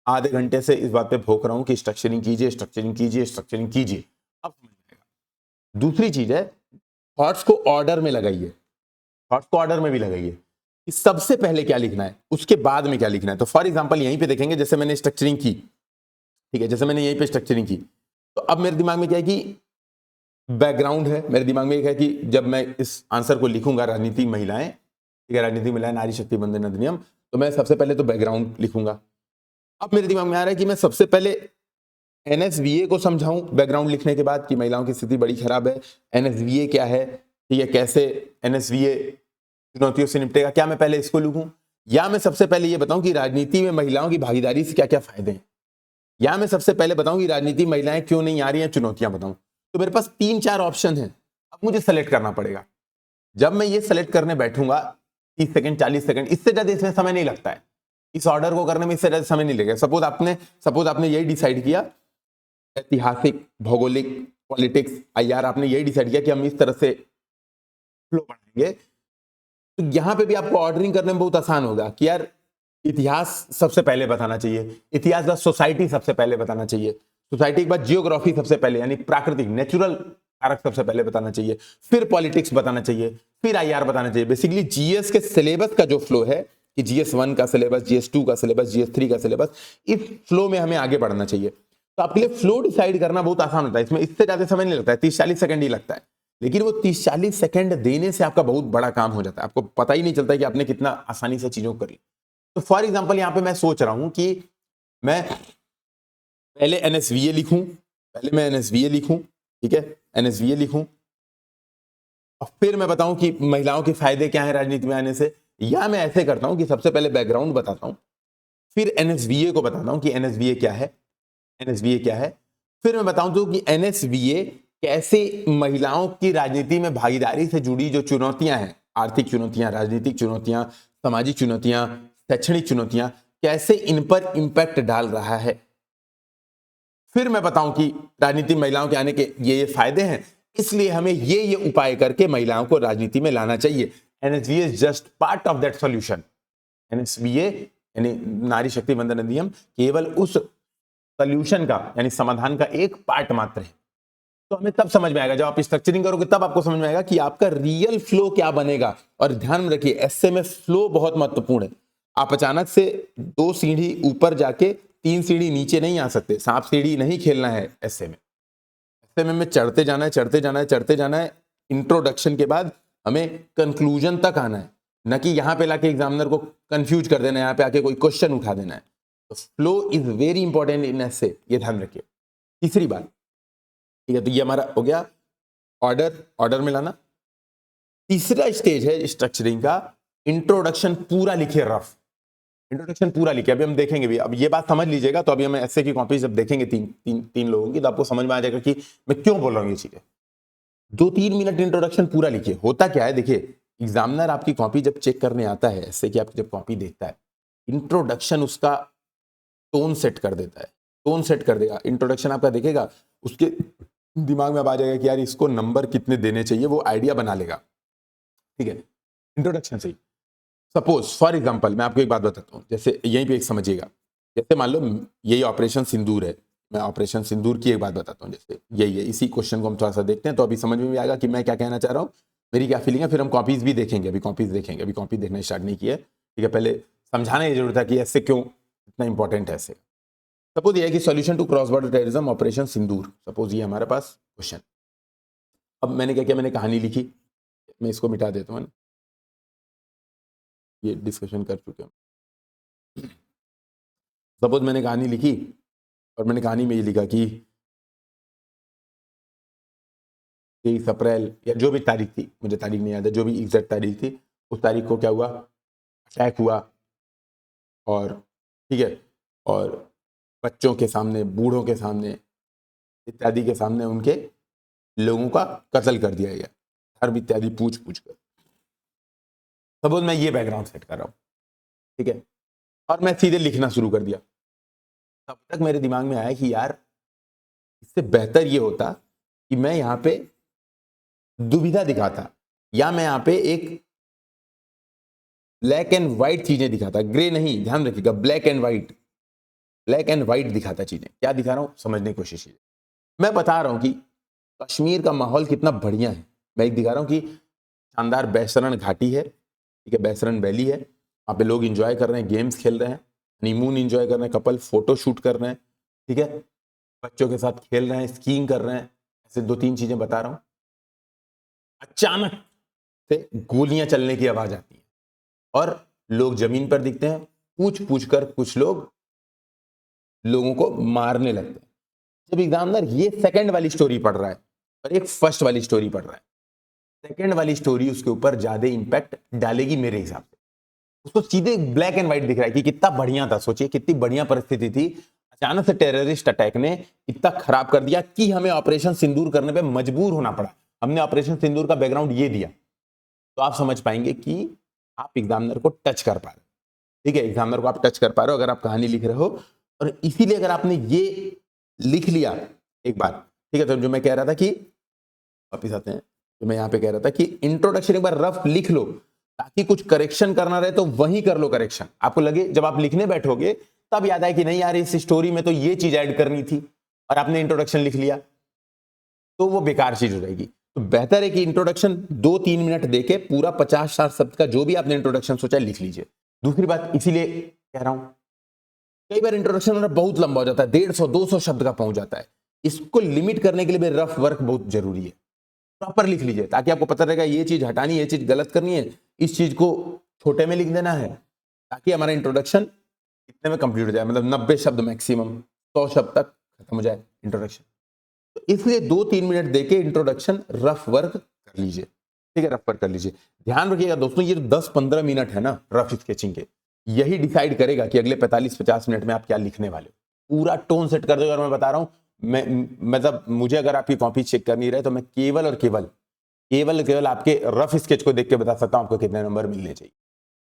आधे घंटे से इस बात पे भोंक रहा हूं कि स्ट्रक्चरिंग कीजिए, स्ट्रक्चरिंग कीजिए, स्ट्रक्चरिंग कीजिए। अब समझ में आएगा। दूसरी चीज है, थॉट्स को ऑर्डर में लगाइए, थॉट्स को ऑर्डर में भी लगाइए कि सबसे पहले क्या लिखना है, उसके बाद में क्या लिखना है। तो फॉर एग्जांपल यहीं पे देखेंगे, जैसे मैंने स्ट्रक्चरिंग की, ठीक है, जैसे मैंने यहीं पे स्ट्रक्चरिंग की, तो अब मेरे दिमाग में क्या है कि बैकग्राउंड है, मेरे दिमाग में एक है कि जब मैं इस आंसर को लिखूंगा राजनीतिक महिलाएं, ठीक है, राजनीतिक महिलाएं नारी शक्ति वंदन अधिनियम, तो मैं सबसे पहले तो बैकग्राउंड लिखूंगा। अब मेरे दिमाग में आ रहा है कि मैं सबसे पहले NSVA को समझाऊं बैकग्राउंड लिखने के बाद कि महिलाओं की स्थिति बड़ी खराब है, NSVA क्या है, ठीक है, कैसे NSVA चुनौतियों से निपटेगा, क्या मैं पहले इसको लिखूं, या मैं सबसे पहले ये बताऊं कि राजनीति में महिलाओं की भागीदारी से क्या क्या फायदे हैं, या मैं सबसे पहले बताऊं कि राजनीति में महिलाएं क्यों नहीं आ रही हैं, चुनौतियां बताऊं। तो मेरे पास 3-4 ऑप्शन हैं, अब मुझे सेलेक्ट करना पड़ेगा। जब मैं ये सेलेक्ट करने बैठूंगा 30 सेकंड 40 सेकंड, इससे ज्यादा इसमें समय नहीं लगता है, इस ऑर्डर को करने में इससे ज्यादा समय नहीं लगेगा। सपोज आपने यही डिसाइड किया, ऐतिहासिक, भौगोलिक, पॉलिटिक्स, IR, आपने यही डिसाइड किया कि हम इस तरह से फ्लो बढ़ाएंगे, तो यहां पे भी आपको ऑर्डरिंग करने में बहुत आसान होगा कि यार इतिहास सबसे पहले बताना चाहिए, इतिहास का सोसाइटी सबसे पहले बताना चाहिए, सोसाइटी के बाद जियोग्राफी सबसे पहले यानी प्राकृतिक नेचुरल कारक सबसे पहले बताना चाहिए, फिर पॉलिटिक्स बताना चाहिए, फिर IR बताना चाहिए। बेसिकली GS के सिलेबस का जो फ्लो है कि GS1 का सिलेबस, GS2 का सिलेबस, GS3 का सिलेबस, इस फ्लो में हमें आगे बढ़ना चाहिए। तो आपके लिए फ्लो डिसाइड करना बहुत आसान होता है, इसमें इससे ज्यादा समय नहीं लगता है, 30-40 सेकंड ही लगता है, लेकिन वो 30-40 सेकंड देने से आपका बहुत बड़ा काम हो जाता है, आपको पता ही नहीं चलता कि आपने कितना आसानी से चीजों को कर लिया। तो फॉर एग्जांपल यहां पे मैं सोच रहा हूं कि मैं पहले NSVA लिखूं, ठीक है, NSVA लिखूं, और फिर मैं बताऊं कि महिलाओं के फायदे क्या है राजनीति में आने से, या मैं ऐसे करता हूं कि सबसे पहले बैकग्राउंड बताता हूं, फिर NSVA को बताता हूं कि NSVA क्या है, फिर मैं बताऊं तो कि NSVA कैसे महिलाओं की राजनीति में भागीदारी से जुड़ी जो चुनौतियां हैं, आर्थिक चुनौतियां, राजनीतिक चुनौतियां, सामाजिक चुनौतियां, शैक्षणिक चुनौतियां, कैसे इन पर इंपैक्ट डाल रहा है। फिर मैं बताऊं कि राजनीति में महिलाओं के आने के ये फायदे हैं, इसलिए हमें ये उपाय करके महिलाओं को राजनीति में लाना चाहिए। NSVA is just part of that solution. NSVA यानी नारी शक्ति वंदन अधिनियम केवल उस सॉल्यूशन का यानी समाधान का एक पार्ट मात्र है। तो हमें तब समझ में आएगा, जब आप स्ट्रक्चरिंग करोगे तब आपको समझ में आएगा कि आपका रियल फ्लो क्या बनेगा। और ध्यान में रखिए, एसए में फ्लो बहुत महत्वपूर्ण है। आप अचानक से 2 सीढ़ी ऊपर जाके 3 सीढ़ी नीचे नहीं आ सकते, सांप सीढ़ी नहीं खेलना है एसए में। एसए में चढ़ते जाना है। इंट्रोडक्शन के बाद हमें कंक्लूजन तक आना है, न कि यहां पे लाके एग्जामिनर को कंफ्यूज कर देना है, यहाँ पे आके कोई क्वेश्चन उठा देना है। तो flow is very important in SA, ये ध्यान रखिए। तीसरी बात, ठीक है, तो ये हमारा हो गया ऑर्डर में लाना। तीसरा स्टेज है स्ट्रक्चरिंग का, इंट्रोडक्शन पूरा लिखिए, रफ इंट्रोडक्शन पूरा लिखिए। अभी हम देखेंगे भी, अब ये बात समझ लीजिएगा, तो अभी हम एसए की कॉपी जब देखेंगे तीन लोगों की, तो आपको समझ में आ जाएगा कि मैं क्यों बोल रहा हूँ ये चीजें। 2-3 मिनट इंट्रोडक्शन पूरा लिखिए। होता क्या है, देखिए, एग्जामिनर आपकी कॉपी जब चेक करने आता है, एसए की आपकी जब कॉपी देखता है, इंट्रोडक्शन उसका टोन सेट कर देता है, टोन सेट कर देगा। इंट्रोडक्शन आपका देखेगा, उसके दिमाग में अब आ जाएगा कि यार इसको नंबर कितने देने चाहिए, वो आइडिया बना लेगा। ठीक है, इंट्रोडक्शन से ही। सपोज फॉर एग्जांपल मैं आपको एक बात बताता हूँ, जैसे यहीं पे एक समझिएगा, जैसे मान लो यही ऑपरेशन सिंदूर है, मैं ऑपरेशन सिंदूर की एक बात बताता हूँ, जैसे यही है, इसी क्वेश्चन को हम थोड़ा सा देखते हैं, तो अभी समझ में भी आएगा कि मैं क्या कहना चाह रहा हूँ, मेरी क्या फीलिंग है। फिर हम कॉपीज भी देखेंगे, अभी कॉपी देखना स्टार्ट नहीं किया है, ठीक है। पहले समझाना ये जरूर था कि ऐसे क्यों इतना इंपॉर्टेंट है ऐसे। सपोज ये है कि solution to cross border terrorism operation Sindoor, suppose ये हमारे पास क्वेश्चन। अब मैंने क्या किया, मैंने कहानी लिखी, मैं इसको मिटा देता हूँ, ये डिस्कशन कर चुके हैं। सपोज मैंने कहानी लिखी और मैंने कहानी में ये लिखा कि 23 अप्रैल या जो भी तारीख थी, मुझे तारीख नहीं याद है, जो भी एग्जैक्ट तारीख थी, उस तारीख को क्या हुआ, अटैक हुआ, और ठीक है, और बच्चों के सामने, बूढ़ों के सामने इत्यादि के सामने उनके लोगों का कत्ल कर दिया गया, धर्म इत्यादि पूछ कर। सपोज मैं ये बैकग्राउंड सेट कर रहा हूँ, ठीक है, और मैं सीधे लिखना शुरू कर दिया। तब तक मेरे दिमाग में आया कि यार इससे बेहतर ये होता कि मैं यहाँ पे दुविधा दिखाता, या मैं यहाँ पे एक ब्लैक एंड व्हाइट चीजें दिखाता, ग्रे नहीं, ध्यान रखिएगा, ब्लैक एंड व्हाइट दिखाता चीजें। क्या दिखा रहा हूं, समझने की कोशिश कीजिए। मैं बता रहा हूं कि कश्मीर का माहौल कितना बढ़िया है। मैं एक दिखा रहा हूं कि शानदार बैसरन घाटी है, ठीक है, बैसरन वैली है, वहां पे लोग एंजॉय कर रहे हैं, गेम्स खेल रहे हैं, हनीमून एंजॉय कर रहे हैं, कपल फोटो शूट कर रहे हैं, ठीक है, बच्चों के साथ खेल रहे हैं, स्कीइंग कर रहे हैं। ऐसे 2-3 चीजें बता रहा हूं, अचानक से गोलियां चलने की आवाज आती है और लोग जमीन पर दिखते हैं, पूछ कर कुछ लोग लोगों को मारने लगते हैं। जब एग्जामिनर ये सेकंड वाली स्टोरी पढ़ रहा है और एक फर्स्ट वाली स्टोरी पढ़ रहा है, सेकंड वाली स्टोरी उसके ऊपर ज्यादा इंपैक्ट डालेगी मेरे हिसाब से। उसको सीधे ब्लैक एंड व्हाइट दिख रहा है कि कितना बढ़िया था, सोचिए कितनी बढ़िया परिस्थिति थी, अचानक से टेररिस्ट अटैक ने इतना खराब कर दिया कि हमें ऑपरेशन सिंदूर करने पे मजबूर होना पड़ा। हमने ऑपरेशन सिंदूर का बैकग्राउंड ये दिया, तो आप समझ पाएंगे कि आप एग्जामिनर को टच कर पा रहे हो। ठीक है, एग्जामिनर को आप टच कर पा रहे हो अगर आप कहानी लिख रहे हो। और इसीलिए अगर आपने ये लिख लिया एक बार, ठीक है, तो जो मैं कह रहा था कि वापिस आते हैं, तो मैं यहाँ पे कह रहा था कि इंट्रोडक्शन एक बार रफ लिख लो ताकि कुछ करेक्शन करना रहे तो वहीं कर लो करेक्शन। आपको लगे जब आप लिखने बैठोगे तब याद आए कि नहीं यार इस स्टोरी में तो ये चीज ऐड करनी थी और आपने इंट्रोडक्शन लिख लिया तो वो बेकार चीज हो जाएगी। तो बेहतर है कि इंट्रोडक्शन 2-3 मिनट देके पूरा 50-60 शब्द का जो भी आपने इंट्रोडक्शन सोचा लिख लीजिए। दूसरी बात इसीलिए कह रहा हूं, कई बार इंट्रोडक्शन बहुत लंबा हो जाता है, 150-200 शब्द का पहुंच जाता है। इसको लिमिट करने के लिए भी रफ वर्क बहुत जरूरी है। प्रॉपर लिख लीजिए ताकि आपको पता रहेगा ये चीज हटानी है, ये चीज गलत करनी है, इस चीज को छोटे में लिख देना है ताकि हमारा इंट्रोडक्शन कितने में कंप्लीट हो जाए, मतलब 90 शब्द मैक्सिमम, 100 शब्द तक खत्म हो जाए इंट्रोडक्शन। तो इसलिए 2-3 मिनट देके इंट्रोडक्शन रफ वर्क कर लीजिए। ठीक है, रफ वर्क कर लीजिए। ध्यान रखिएगा दोस्तों, ये 10-15 मिनट है ना रफ स्केचिंग के, यही डिसाइड करेगा कि अगले 45-50 मिनट में आप क्या लिखने वाले हो। पूरा टोन सेट कर देगा। और मैं बता रहा हूं, मैं मतलब मुझे अगर आपकी कॉपी चेक करनी रहे तो मैं केवल और केवल आपके रफ स्केच को देख के बता सकता हूं आपको कितने नंबर मिलने चाहिए।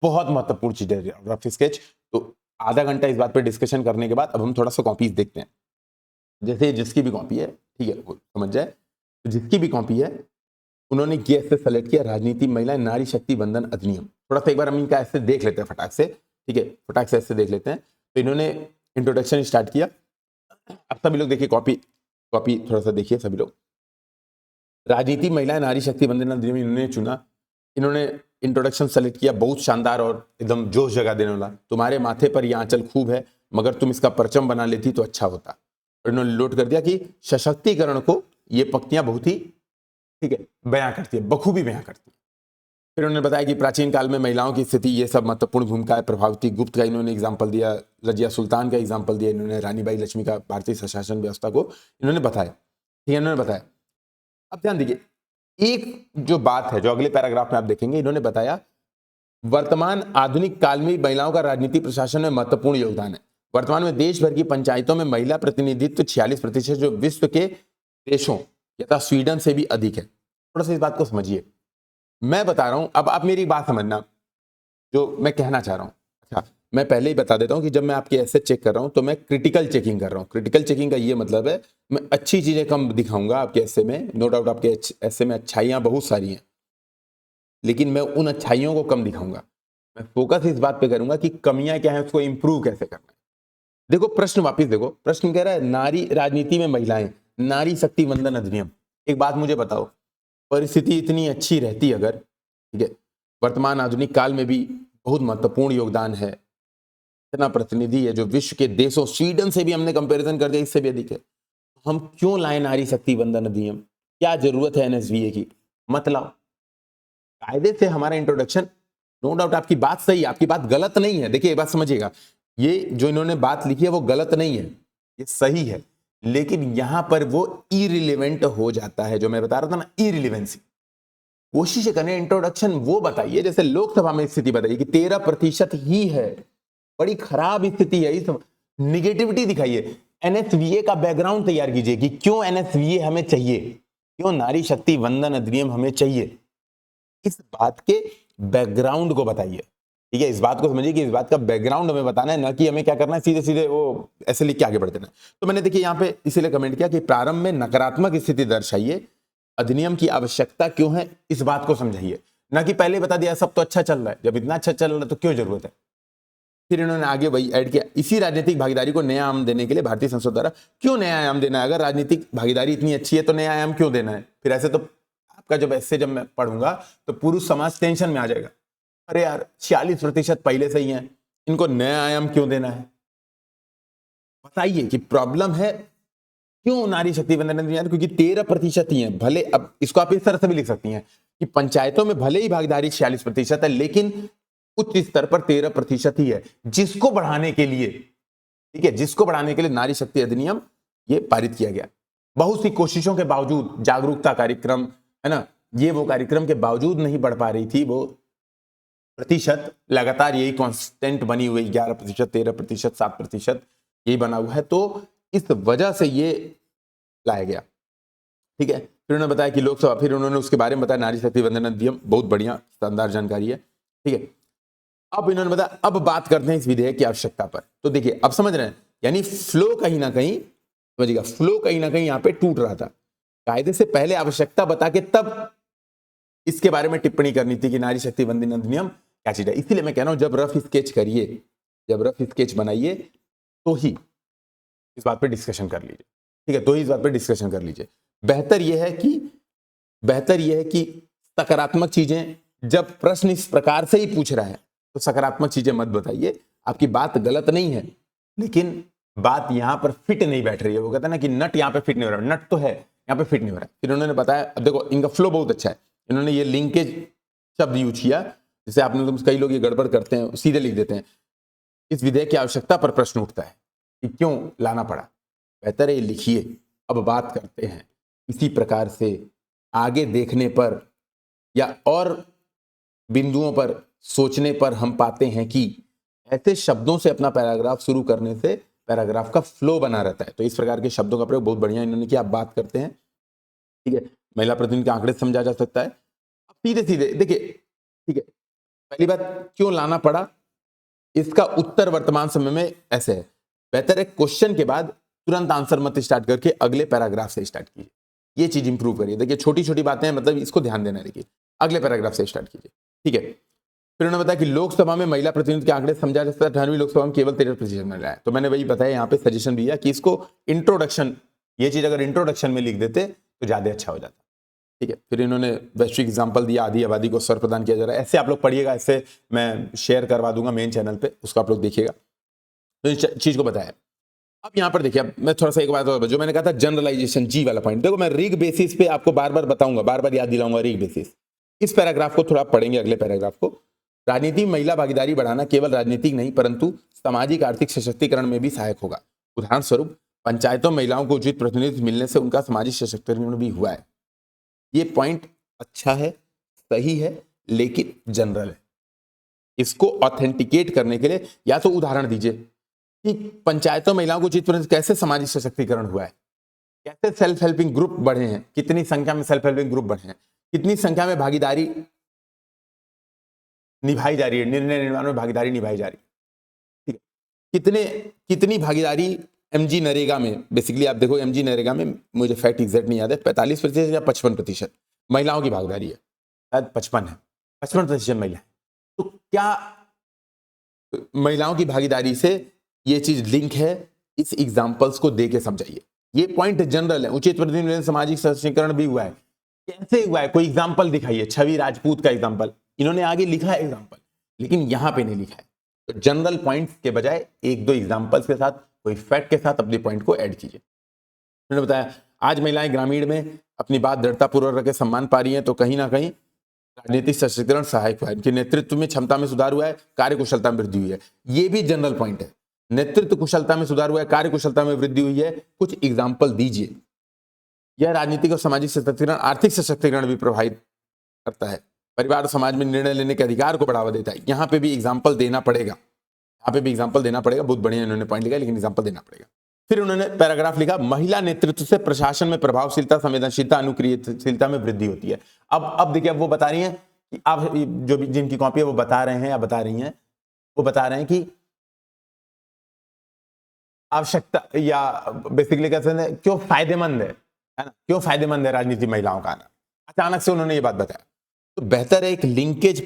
बहुत महत्वपूर्ण चीज है रफ स्केच। तो आधा घंटा इस बात पर डिस्कशन करने के बाद अब हम थोड़ा सा कॉपीज देखते हैं। जैसे जिसकी भी कॉपी है, ठीक है, वो समझ जाए, तो जिसकी भी कॉपी है उन्होंने ये ऐसे सेलेक्ट किया, राजनीति महिला नारी शक्ति वंदन अधिनियम। थोड़ा सा एक बार हम इनका ऐसे देख लेते हैं फटाक से। ठीक है, फटाक से ऐसे देख लेते हैं। तो इन्होंने इंट्रोडक्शन स्टार्ट किया। अब सभी लोग देखिए, कॉपी थोड़ा सा देखिए सभी लोग। राजनीति महिला नारी शक्ति वंदन अधिनियम इन्होंने चुना। इन्होंने इंट्रोडक्शन सेलेक्ट किया, बहुत शानदार और एकदम जोश जगा देने वाला। तुम्हारे माथे पर यह आंचल खूब है, मगर तुम इसका परचम बना लेती तो अच्छा होता। और इन्होंने नोट कर दिया कि सशक्तिकरण को ये पंक्तियां बहुत ही, ठीक है, बयां करती है, बखूबी बयां करती है। फिर उन्होंने बताया कि प्राचीन काल में महिलाओं की स्थिति, ये सब महत्वपूर्ण भूमिका प्रभावती गुप्त का इन्होंने एग्जाम्पल दिया, रजिया सुल्तान का एग्जाम्पल दिया इन्होंने, रानीबाई लक्ष्मी का भारतीय स्वशासन व्यवस्था को इन्होंने बताया। ठीक है, इन्होंने बताया। अब ध्यान दीजिए, एक जो बात है जो अगले पैराग्राफ में आप देखेंगे, इन्होंने बताया वर्तमान आधुनिक काल में महिलाओं का राजनीति प्रशासन में महत्वपूर्ण योगदान है। वर्तमान में देश भर की पंचायतों में महिला प्रतिनिधित्व 46%, जो विश्व के देशों यथा स्वीडन से भी अधिक है। थोड़ा सा इस बात को समझिए, मैं बता रहा हूं, अब आप मेरी बात समझना जो मैं कहना चाह रहा हूं। अच्छा, मैं पहले ही बता देता हूं कि जब मैं आपके ऐसे चेक कर रहा हूं तो मैं क्रिटिकल चेकिंग कर रहा हूं। क्रिटिकल चेकिंग का ये मतलब है मैं अच्छी चीजें कम दिखाऊंगा आपके ऐसे में। नो डाउट आपके ऐसे में अच्छाइयां बहुत सारी हैं, लेकिन मैं उन अच्छाइयों को कम दिखाऊंगा। मैं फोकस इस बात पे करूंगा कि कमियां क्या है, उसको इंप्रूव कैसे करना है। देखो प्रश्न, वापिस देखो, प्रश्न कह रहा है नारी राजनीति में महिलाएं, नारी शक्ति वंदन अधिनियम। एक बात मुझे बताओ, परिस्थिति इतनी अच्छी रहती अगर, ठीक है, वर्तमान आधुनिक काल में भी बहुत महत्वपूर्ण योगदान है, इतना प्रतिनिधि है जो विश्व के देशों, स्वीडन से भी हमने कंपैरिजन कर दिया, इससे भी अधिक है, हम क्यों लाए नारी शक्ति वंदन अधिनियम? क्या जरूरत है एनएसवीए की? मत लाओ। कायदे से हमारा इंट्रोडक्शन, नो डाउट आपकी बात सही है, आपकी बात गलत नहीं है। देखिए ये बात समझिएगा, ये जो इन्होंने बात लिखी है वो गलत नहीं है, ये सही है, लेकिन यहां पर वो इरिलेवेंट हो जाता है। जो मैं बता रहा था ना, इरिलेवेंसी। कोशिश करें इंट्रोडक्शन वो बताइए, जैसे लोकसभा में स्थिति बताइए कि 13% ही है, बड़ी खराब स्थिति है, इस निगेटिविटी दिखाइए। एनएसवीए का बैकग्राउंड तैयार कीजिए कि क्यों एनएसवीए हमें चाहिए, क्यों नारी शक्ति वंदन अधिनियम हमें चाहिए, इस बात के बैकग्राउंड को बताइए। ठीक है, इस बात को समझिए कि इस बात का बैकग्राउंड हमें बताना है, ना कि हमें क्या करना है सीधे सीधे वो ऐसे लिख के आगे बढ़ देना। तो मैंने देखिए यहाँ पे इसीलिए कमेंट किया कि प्रारंभ में नकारात्मक स्थिति दर्शाइए, अधिनियम की आवश्यकता क्यों है इस बात को समझाइए, ना कि पहले बता दिया सब तो अच्छा चल रहा है। जब इतना अच्छा चल रहा है तो क्यों जरूरत है? फिर इन्होंने आगे वही ऐड किया, इसी राजनीतिक भागीदारी को नया आयाम देने के लिए भारतीय संसद द्वारा, क्यों नया आयाम देना है? अगर राजनीतिक भागीदारी इतनी अच्छी है तो नया आयाम क्यों देना है? फिर ऐसे तो आपका जब ऐसे जब मैं पढ़ूंगा तो पुरुष समाज टेंशन में आ जाएगा, अरे यार 46% पहले से ही है, इनको नया आयाम क्यों देना है? बताइए कि प्रॉब्लम है क्यों नारी शक्ति वंदन अधिनियम, क्योंकि 13% ही है। भले अब इसको आप इस तरह से भी लिख सकती हैं कि पंचायतों में भले ही भागीदारी 46% है, लेकिन उच्च स्तर पर 13% ही है, जिसको बढ़ाने के लिए, ठीक है, जिसको बढ़ाने के लिए नारी शक्ति अधिनियम ये पारित किया गया। बहुत सी कोशिशों के बावजूद, जागरूकता कार्यक्रम है ना, ये वो कार्यक्रम के बावजूद नहीं बढ़ पा रही थी वो प्रतिशत, लगातार यही कांस्टेंट बनी हुई 11%, 13%, 7% यही बना हुआ है। तो इस वजह से ये लाया गया। ठीक है, फिर उन्होंने बताया कि लोकसभा, फिर उन्होंने उसके बारे में बताया नारी शक्ति वंदन अधिनियम, बहुत बढ़िया शानदार जानकारी है। ठीक है। अब इन्होंने बताया अब बात करते हैं इस विधेयक की आवश्यकता पर। तो देखिए अब समझ रहे हैं, यानी फ्लो कहीं ना कहीं, समझिएगा, फ्लो कहीं ना कहीं यहाँ पे टूट रहा था। कायदे से पहले आवश्यकता बता के तब इसके बारे में टिप्पणी करनी थी कि नारी शक्ति वंदन अधिनियम क्या चीज है। इसीलिए मैं कह रहा हूं जब रफ स्केच करिए, जब रफ स्केच बनाइए तो ही इस बात पे डिस्कशन कर लीजिए, ठीक है, तो ही इस बात पे डिस्कशन कर लीजिए। बेहतर यह है कि सकारात्मक चीजें, जब प्रश्न इस प्रकार से ही पूछ रहा है तो सकारात्मक चीजें मत बताइए। आपकी बात गलत नहीं है, लेकिन बात यहां पर फिट नहीं बैठ रही है। वो कहता है ना कि नट यहाँ पे फिट नहीं हो रहा, नट तो है यहाँ पे फिट नहीं हो रहा है। फिर उन्होंने बताया, अब देखो इनका फ्लो बहुत अच्छा है, इन्होंने ये लिंकेज शब्द यूज किया, जैसे आपने कई लोग ये गड़बड़ करते हैं, सीधे लिख देते हैं। इस विधेयक की आवश्यकता पर प्रश्न उठता है कि क्यों लाना पड़ा। बेहतर है ये लिखिए, अब बात करते हैं। इसी प्रकार से आगे देखने पर या और बिंदुओं पर सोचने पर हम पाते हैं कि ऐसे शब्दों से अपना पैराग्राफ शुरू करने से पैराग्राफ का फ्लो बना रहता है। तो इस प्रकार के शब्दों का प्रयोग बहुत बढ़िया इन्होंने किया। आप बात करते हैं, ठीक है, महिला प्रतिनिधि के आंकड़े समझा जा सकता है। अब सीधे सीधे देखिए, ठीक है, पहली बात क्यों लाना पड़ा, इसका उत्तर वर्तमान समय में ऐसे है। बेहतर है क्वेश्चन के बाद तुरंत आंसर मत स्टार्ट करके अगले पैराग्राफ से स्टार्ट कीजिए, ये चीज इंप्रूव करिए। देखिए छोटी छोटी बातें हैं, मतलब इसको ध्यान देना, देखिए अगले पैराग्राफ से स्टार्ट कीजिए, ठीक है। फिर उन्होंने बताया कि लोकसभा में महिला प्रतिनिधि के आंकड़े समझा जा सकता है, 18वीं लोकसभा में केवल 13% महिला है। तो मैंने वही बताया, यहाँ पे सजेशन दिया कि इसको इंट्रोडक्शन, ये चीज अगर इंट्रोडक्शन में लिख देते तो ज्यादा अच्छा हो जाता, ठीक है। फिर इन्होंने वैश्विक एग्जाम्पल दिया, आधी आबादी को स्वर प्रदान किया जा रहा है। ऐसे आप लोग पढ़िएगा, ऐसे मैं शेयर करवा दूंगा मेन चैनल पे, उसको आप लोग देखिएगा। तो इस चीज को बताया। अब यहाँ पर देखिए, अब मैं थोड़ा सा एक बात और, जो मैंने कहा था जनरलाइजेशन, जी वाला पॉइंट, देखो मैं रीग बेसिस पे आपको बार बार बताऊंगा, बार बार याद दिलाऊंगा रीग बेसिस। इस पैराग्राफ को थोड़ा पढ़ेंगे, अगले पैराग्राफ को। राजनीति में महिला भागीदारी बढ़ाना केवल राजनीतिक नहीं परंतु सामाजिक आर्थिक सशक्तिकरण में भी सहायक होगा। उदाहरण स्वरूप पंचायतों में महिलाओं को उचित प्रतिनिधित्व मिलने से उनका सामाजिक सशक्तिकरण भी हुआ है। ये पॉइंट अच्छा है, सही है, लेकिन जनरल है। इसको ऑथेंटिकेट करने के लिए या तो उदाहरण दीजिए कि पंचायतों में महिलाओं को उचित प्रतिनिधित्व, कैसे सामाजिक सशक्तिकरण हुआ है, कैसे सेल्फ हेल्पिंग ग्रुप बढ़े हैं, कितनी संख्या में सेल्फ हेल्पिंग ग्रुप बढ़े हैं, कितनी संख्या में भागीदारी निभाई जा रही है, निर्णय निर्माण में भागीदारी निभाई जा रही है, ठीक है। कितनी भागीदारी एमजी नरेगा में, बेसिकली आप देखो एमजी नरेगा में, मुझे फैक्ट एग्जैक्ट नहीं याद है, 45% या 55% महिलाओं की भागीदारी है, शायद 55 है, 55% महिला है। तो क्या महिलाओं की भागीदारी से ये चीज लिंक है, इस एग्जांपल्स को दे के समझाइए। ये पॉइंट जनरल है, उचित प्रतिनिधित्व सामाजिक सशक्तिकरण भी हुआ है, कैसे हुआ है, कोई एग्जांपल दिखाइए। छवि राजपूत का एग्जांपल इन्होंने आगे लिखा है एग्जांपल, लेकिन यहां पे नहीं लिखा है। तो जनरल पॉइंट्स के बजाय एक दो एग्जांपल्स के साथ, कोई फैक्ट के साथ अपने पॉइंट को ऐड कीजिए। उन्होंने बताया आज महिलाएं ग्रामीण में अपनी बात दृढ़तापूर्वक रख के सम्मान पा रही हैं, तो कहीं ना कहीं राजनीतिक सशक्तिकरण सहायक हुआ है। इनके नेतृत्व में क्षमता में सुधार हुआ है, कार्य कुशलता में वृद्धि हुई है। ये भी जनरल पॉइंट है, नेतृत्व कुशलता में सुधार हुआ है, कार्य कुशलता में वृद्धि हुई है। कुछ एग्जाम्पल दीजिए। यह राजनीतिक और सामाजिक सशक्तिकरण, आर्थिक सशक्तिकरण भी प्रभावित करता है, परिवार और समाज में निर्णय लेने के अधिकार को बढ़ावा देता है। यहाँ पे भी एग्जाम्पल देना पड़ेगा, यहाँ पे भी एग्जाम्पल देना पड़ेगा। बहुत बढ़िया इन्होंने पॉइंट लिखा, लेकिन एग्जाम्पल देना पड़ेगा। फिर उन्होंने पैराग्राफ लिखा, महिला नेतृत्व से प्रशासन में प्रभावशीलता, संवेदनशीलता, अनुक्रियशीलता में वृद्धि होती है। अब देखिए, अब वो बता रही हैं कि आप जो भी जिनकी कॉपी है वो बता रहे हैं या बता रही हैं, वो बता रहे हैं कि आवश्यकता या बेसिकली कहते हैं क्यों फायदेमंद है ना, क्यों फायदेमंद है राजनीति महिलाओं का आना। अचानक से उन्होंने ये बात बताया, तो बेहतर है एक लिंकेज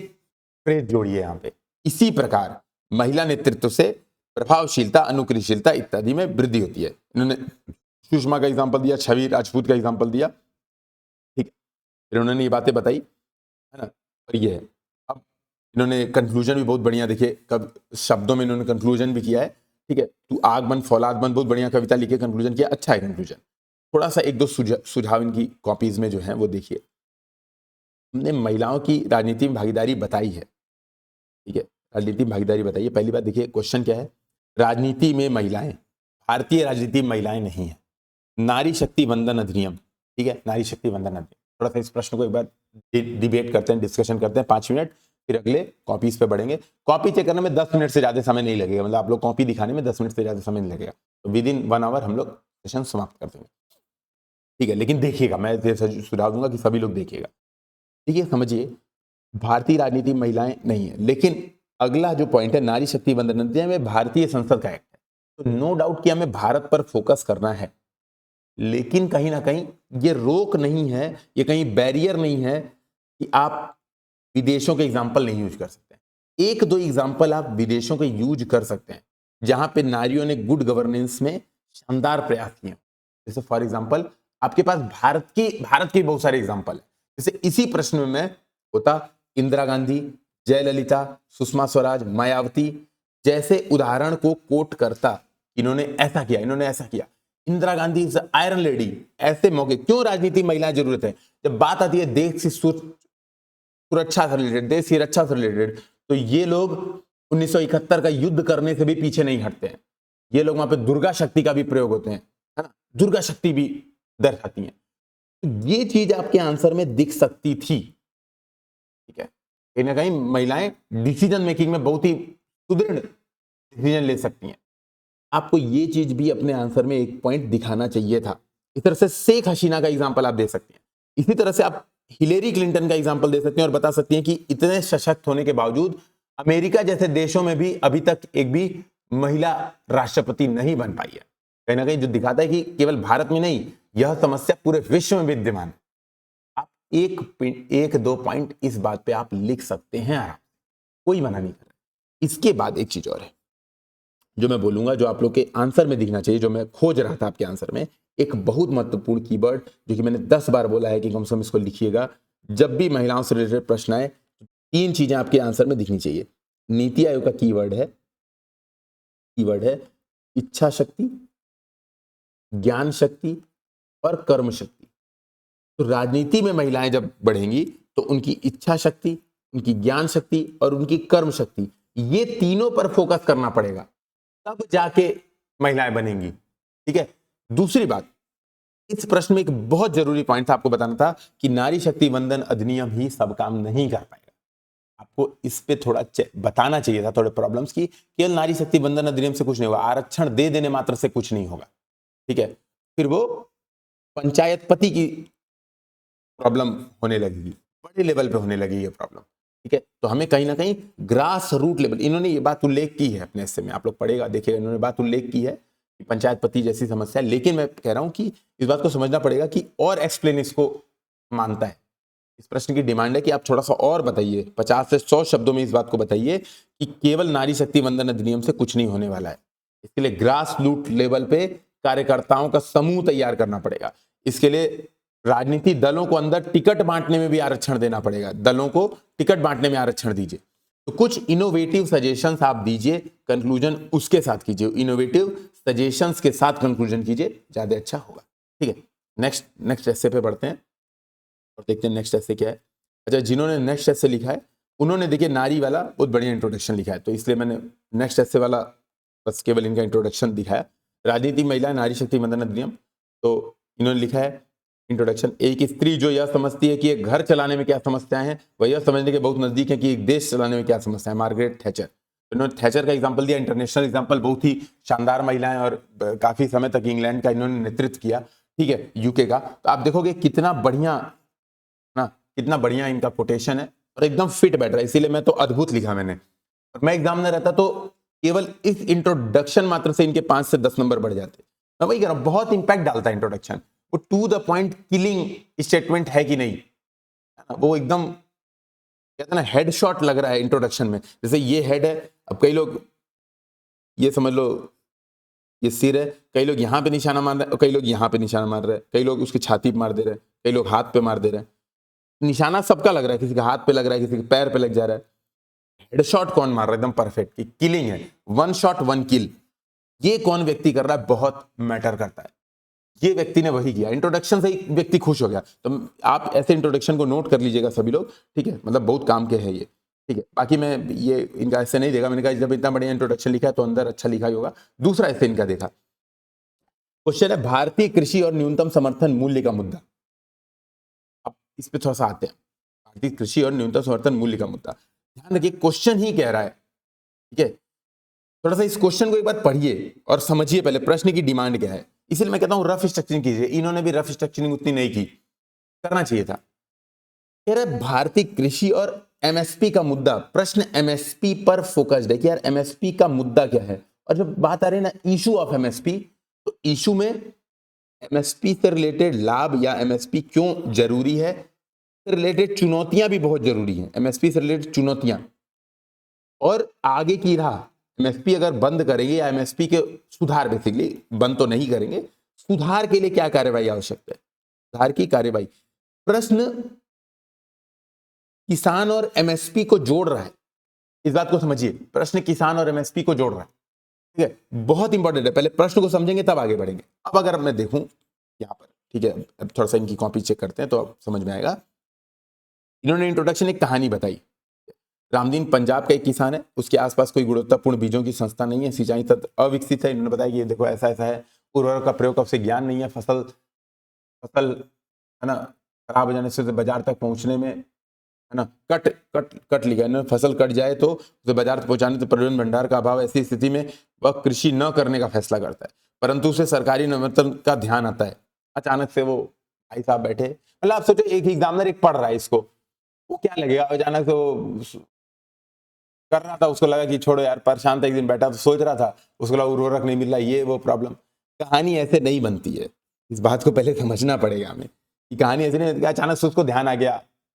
फ्रेज जोड़िए यहाँ पे। इसी प्रकार महिला नेतृत्व से प्रभावशीलता, अनुक्रियशीलता इत्यादि में वृद्धि होती है। इन्होंने सुषमा का एग्जांपल दिया, छवि राजपूत का एग्जांपल दिया, ठीक है। फिर उन्होंने ये बातें बताई, है ना, और ये है। अब इन्होंने कंक्लूजन भी बहुत बढ़िया, देखिए कब शब्दों में इन्होंने कंक्लूजन भी किया है, ठीक है। तू आग बन फौलाद बन, बहुत बढ़िया कविता लिखे, कंक्लूजन किया, अच्छा है कंक्लूजन। थोड़ा सा एक दो सुझाव इनकी कॉपीज में जो है वो देखिए। हमने महिलाओं की राजनीति में भागीदारी बताई है, ठीक है, राजनीति में भागीदारी बताइए। पहली बात देखिए, क्वेश्चन क्या है, राजनीति में महिलाएं, भारतीय राजनीति में महिलाएं नहीं है, नारी शक्ति वंदन अधिनियम, ठीक है, नारी शक्ति वंदन अधिनियम। थोड़ा सा इस प्रश्न को एक बार डिबेट करते हैं, डिस्कशन करते हैं 5 मिनट, फिर अगले कॉपीज पे बढ़ेंगे। कॉपी चेक करने में 10 मिनट से ज्यादा समय नहीं लगेगा, मतलब आप लोग कॉपी दिखाने में 10 मिनट से ज्यादा समय नहीं लगेगा। तो विद इन 1 आवर हम लोग सेशन समाप्त कर देंगे, ठीक है। लेकिन देखिएगा, मैं सुझाव दूंगा कि सभी लोग देखिएगा। देखिए समझिए, भारतीय राजनीति में महिलाएं नहीं है। लेकिन अगला जो पॉइंट है नारी शक्ति वंदन अधिनियम में भारतीय संसद का एक्ट है, तो नो डाउट कि हमें भारत पर फोकस करना है, लेकिन कहीं ना कहीं ये रोक नहीं है, ये कहीं बैरियर नहीं है कि आप विदेशों के एग्जाम्पल नहीं यूज कर सकते। एक दो एग्जाम्पल आप विदेशों के यूज कर सकते हैं जहां पे नारियों ने गुड गवर्नेंस में शानदार प्रयास किए। जैसे फॉर एग्जाम्पल आपके पास भारत के बहुत सारे एग्जाम्पल है। जैसे इसी प्रश्न में मैं होता इंदिरा गांधी, जयललिता, सुषमा स्वराज, मायावती जैसे उदाहरण को कोट करता, इन्होंने ऐसा किया, इन्होंने ऐसा किया। Indira Gandhi is iron lady. ऐसे मौके क्यों राजनीति में महिला जरूरत है? जब बात आती है देश की सुरक्षा से रिलेटेड, देश की रक्षा से रिलेटेड, तो ये लोग 1971 का युद्ध करने से भी पीछे नहीं हटते हैं। ये लोग वहां पे दुर्गा शक्ति का भी प्रयोग होते हैं, है ना, दुर्गा शक्ति भी दर्शाती हैं। तो ये चीज आपके आंसर में दिख सकती थी, ठीक है। कहीं ना कहीं महिलाएं डिसीजन मेकिंग में बहुत ही सुदृढ़ डिसीजन ले सकती हैं। आपको ये चीज भी अपने आंसर में एक पॉइंट दिखाना चाहिए था। इस तरह से शेख हसीना का एग्जांपल आप दे सकते हैं। इसी तरह से आप हिलेरी क्लिंटन का एग्जांपल दे सकते हैं और बता सकते हैं कि इतने सशक्त होने के बावजूद अमेरिका जैसे देशों में भी अभी तक एक भी महिला राष्ट्रपति नहीं बन पाई है। कहीं ना कहीं जो दिखाता है कि केवल भारत में नहीं, यह समस्या पूरे विश्व में विद्यमान है। आप एक दो पॉइंट इस बात पे आप लिख सकते हैं आराम, कोई मना नहीं कर रहा। इसके बाद एक चीज और है जो मैं बोलूंगा, जो आप लोग के आंसर में दिखना चाहिए, जो मैं खोज रहा था आपके आंसर में, एक बहुत महत्वपूर्ण कीवर्ड जो कि मैंने 10 बार बोला है कि कम से कम इसको लिखिएगा। जब भी महिलाओं से रिलेटेड प्रश्न आए, तीन चीजें आपके आंसर में दिखनी चाहिए। नीति आयोग का कीवर्ड है इच्छा शक्ति, ज्ञान शक्ति और कर्म शक्ति। तो राजनीति में महिलाएं जब बढ़ेंगी तो उनकी इच्छा शक्ति, उनकी ज्ञान शक्ति और उनकी कर्म शक्ति, ये तीनों पर फोकस करना पड़ेगा, तब जाके महिलाएं बनेंगी, ठीक है। दूसरी बात, इस प्रश्न में एक बहुत जरूरी पॉइंट था, आपको बताना था कि नारी शक्ति वंदन अधिनियम ही सब काम नहीं कर पाएगा। आपको इस पे थोड़ा बताना चाहिए था, थोड़े प्रॉब्लम्स की। केवल नारी शक्ति वंदन अधिनियम से कुछ नहीं होगा, आरक्षण दे देने मात्र से कुछ नहीं होगा, ठीक है। फिर वो पंचायत पति की प्रॉब्लम होने लगेगी, बड़े लेवल पे होने लगेगी ये प्रॉब्लम, ठीक है। तो हमें कहीं ना कहीं ग्रास रूट लेवल, इन्होंने ये बात उल्लेख की है अपने हिस्से में, आप लोग पढ़ेगा देखिएगा, इन्होंने बात उल्लेख की है कि पंचायत पति जैसी समस्या। लेकिन मैं कह रहा हूं कि इस बात को समझना पड़ेगा कि और एक्सप्लेन इसको मानता है। इस प्रश्न की डिमांड है कि आप थोड़ा सा और बताइए, 50 से 100 शब्दों में इस बात को बताइए कि केवल नारी शक्ति वंदन अधिनियम से कुछ नहीं होने वाला है। इसके लिए ग्रास रूट लेवल पे कार्यकर्ताओं का समूह तैयार करना पड़ेगा। इसके लिए राजनीति दलों को अंदर टिकट बांटने में भी आरक्षण देना पड़ेगा, दलों को टिकट बांटने में आरक्षण दीजिए। तो कुछ इनोवेटिव सजेशंस आप दीजिए, कंक्लूजन उसके साथ कीजिए, इनोवेटिव सजेशंस के साथ कंक्लूजन कीजिए, ज्यादा अच्छा होगा, ठीक है। नेक्स्ट एस्से पे बढ़ते हैं और देखते हैं नेक्स्ट एस्से क्या है। अच्छा, जिन्होंने नेक्स्ट एस्से लिखा है उन्होंने देखिए नारी वाला बहुत बढ़िया इंट्रोडक्शन लिखा है, तो इसलिए मैंने नेक्स्ट एस्से वाला बस केवल इनका इंट्रोडक्शन दिखाया। राजनीति महिला नारी शक्ति वंदन अधिनियम, तो इन्होंने लिखा है इंट्रोडक्शन, एक स्त्री जो यह समझती है कि एक घर चलाने में क्या समस्याएं हैं, वह यह समझने के बहुत नजदीक है कि एक देश चलाने में क्या समस्या है। मार्गरेट थैचर, इन्होंने थैचर का एग्जांपल दिया, इंटरनेशनल एग्जांपल, बहुत ही शानदार महिलाएं और काफी समय तक इंग्लैंड का इन्होंने नेतृत्व किया, ठीक है, यूके का। तो आप देखोगे कितना बढ़िया ना, कितना बढ़िया इनका कोटेशन है और एकदम फिट बैठ रहा है, इसीलिए मैं तो अद्भुत लिखा मैंने। और मैं एग्जाम में रहता तो केवल इस इंट्रोडक्शन मात्र से इनके 5 से 10 नंबर बढ़ जाते। मैं वही कह रहा हूं, बहुत इंपैक्ट डालता है इंट्रोडक्शन। वो to the point killing statement है कि नहीं, वो एकदम कहते हैं ना हेडशॉट लग रहा है इंट्रोडक्शन में। जैसे ये हेड है, अब कई लोग ये समझ लो ये सिर है, कई लोग यहाँ पे निशाना मार रहे हैं, कई लोग यहाँ पे निशाना मार रहे हैं, कई लोग उसकी छाती पे मार दे रहे हैं, कई लोग हाथ पे मार दे रहे हैं। निशाना सबका लग रहा है, किसी के हाथ पे लग रहा है, किसी के पैर पे लग जा रहा है। हेडशॉट कौन मार रहा है एकदम परफेक्ट, कि किलिंग है, 1 शॉट 1 किल, ये कौन व्यक्ति कर रहा है बहुत मैटर करता है। ये व्यक्ति ने वही किया, इंट्रोडक्शन से ही व्यक्ति खुश हो गया। तो आप ऐसे इंट्रोडक्शन को नोट कर लीजिएगा सभी लोग, ठीक है, मतलब बहुत काम के है ये, ठीक है। बाकी मैं ये इनका ऐसे नहीं देखा, मैंने कहा जब इतना बढ़िया इंट्रोडक्शन लिखा है तो अंदर अच्छा लिखा ही होगा। दूसरा ऐसे इनका देखा क्वेश्चन है भारतीय कृषि और न्यूनतम समर्थन मूल्य का मुद्दा। अब इस पे थोड़ा सा आते हैं, भारतीय कृषि और न्यूनतम समर्थन मूल्य का मुद्दा। ध्यान रखिए क्वेश्चन ही कह रहा है, ठीक है। थोड़ा सा इस क्वेश्चन को एक बार पढ़िए और समझिए पहले प्रश्न की डिमांड क्या है। इसलिए मैं कहता हूं रफ स्ट्रक्चरिंग कीजिए, इन्होंने भी रफ स्ट्रक्चरिंग उतनी नहीं की, करना चाहिए था। कह रहे भारतीय कृषि और एमएसपी का मुद्दा, प्रश्न एमएसपी पर फोकस्ड है कि यार एमएसपी का मुद्दा क्या है। और जब बात आ रही है ना इशू ऑफ एमएसपी, तो इशू में एमएसपी से रिलेटेड लाभ या एमएसपी क्यों जरूरी है, से रिलेटेड चुनौतियां भी बहुत जरूरी हैं। एमएसपी से रिलेटेड चुनौतियां और आगे की राह, एमएसपी अगर बंद करेंगे या एमएसपी के सुधार, बेसिकली बंद तो नहीं करेंगे, सुधार के लिए क्या कार्यवाही आवश्यक है, सुधार की कार्यवाही। प्रश्न किसान और एमएसपी को जोड़ रहा है, इस बात को समझिए, प्रश्न किसान और एमएसपी को जोड़ रहा है, ठीक है, बहुत इंपॉर्टेंट है। पहले प्रश्न को समझेंगे तब आगे बढ़ेंगे। अब अगर मैं देखूं यहां पर, ठीक है, अब थोड़ा सा इनकी कॉपी चेक करते हैं तो अब समझ में आएगा। इन्होंने इंट्रोडक्शन एक कहानी बताई। रामदीन पंजाब का एक किसान है, उसके आसपास कोई गुणवत्तापूर्ण बीजों की संस्था नहीं है, सिंचाई तंत्र अविकसित है। इन्होंने बताया कि ये देखो ऐसा ऐसा है, उर्वरक का प्रयोग का उसे ज्ञान नहीं है, फसल है ना खराब हो जाने से बाजार तक पहुंचने में, है ना, कट लिखा है, फसल कट जाए तो उसे बाजार तक पहुंचाने, तो परिवहन भंडार का अभाव, ऐसी स्थिति में वह कृषि न करने का फैसला करता है, परंतु उसे सरकारी नियंत्रण का ध्यान आता है। अचानक से वो भाई साहब बैठे, मतलब आप सोचो एक एग्जामिनर एक पढ़ रहा है इसको, वो क्या लगेगा, अचानक से वो कर रहा था, उसको लगा कि छोड़ो यार, परेशान था, एक दिन बैठा तो सोच रहा था, उसको लगा उर्वरक नहीं मिल रहा, ये वो प्रॉब्लम। कहानी ऐसे नहीं बनती है, इस बात को पहले समझना पड़ेगा हमें कि कहानी ऐसे नहीं, अचानक से उसको ध्यान आ गया,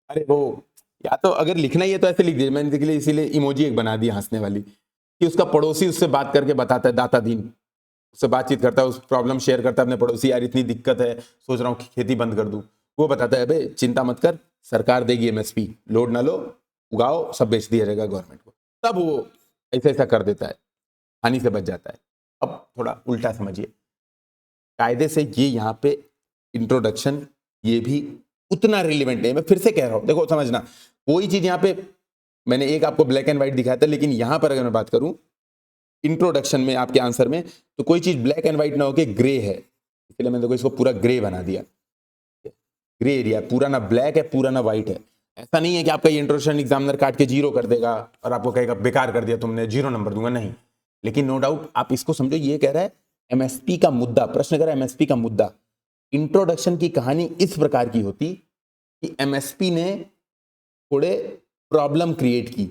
अरे वो, या तो अगर लिखना ही है तो ऐसे लिख दीजिए, मैंने इसीलिए इमोजी एक बना दी हंसने वाली, कि उसका पड़ोसी उससे बात करके बताता है, दाता दीन उससे बातचीत करता है, उस प्रॉब्लम शेयर करता है अपने पड़ोसी, यार इतनी दिक्कत है, सोच रहा हूँ कि खेती बंद कर दूं। वो बताता है, भाई चिंता मत कर, सरकार देगी एमएसपी, लोड ना लो, उगाओ, सब बेच दिया जाएगा गवर्नमेंट को। तब वो ऐसा ऐसा कर देता है, हानि से बच जाता है। अब थोड़ा उल्टा समझिए, कायदे से ये यहाँ पे इंट्रोडक्शन ये भी उतना रिलेवेंट है। मैं फिर से कह रहा हूँ, देखो समझना, कोई चीज यहाँ पे मैंने एक आपको ब्लैक एंड व्हाइट दिखाया था, लेकिन यहां पर अगर मैं बात करूं इंट्रोडक्शन में आपके आंसर में, तो कोई चीज ब्लैक एंड व्हाइट ना होके ग्रे है, इसलिए मैंने देखो इसको पूरा ग्रे बना दिया, ग्रे एरिया, पूरा ना ब्लैक है पूरा ना व्हाइट है। ऐसा नहीं है कि आपका ये इंट्रोडक्शन एग्जामिनर काट के 0 कर देगा और आपको कहेगा बेकार कर दिया तुमने, 0 नंबर दूंगा, नहीं। लेकिन नो डाउट आप इसको समझो, ये कह रहा है एमएसपी का मुद्दा, प्रश्न कह रहा है एमएसपी का मुद्दा। इंट्रोडक्शन की कहानी इस प्रकार की होती कि एमएसपी ने थोड़े प्रॉब्लम क्रिएट की,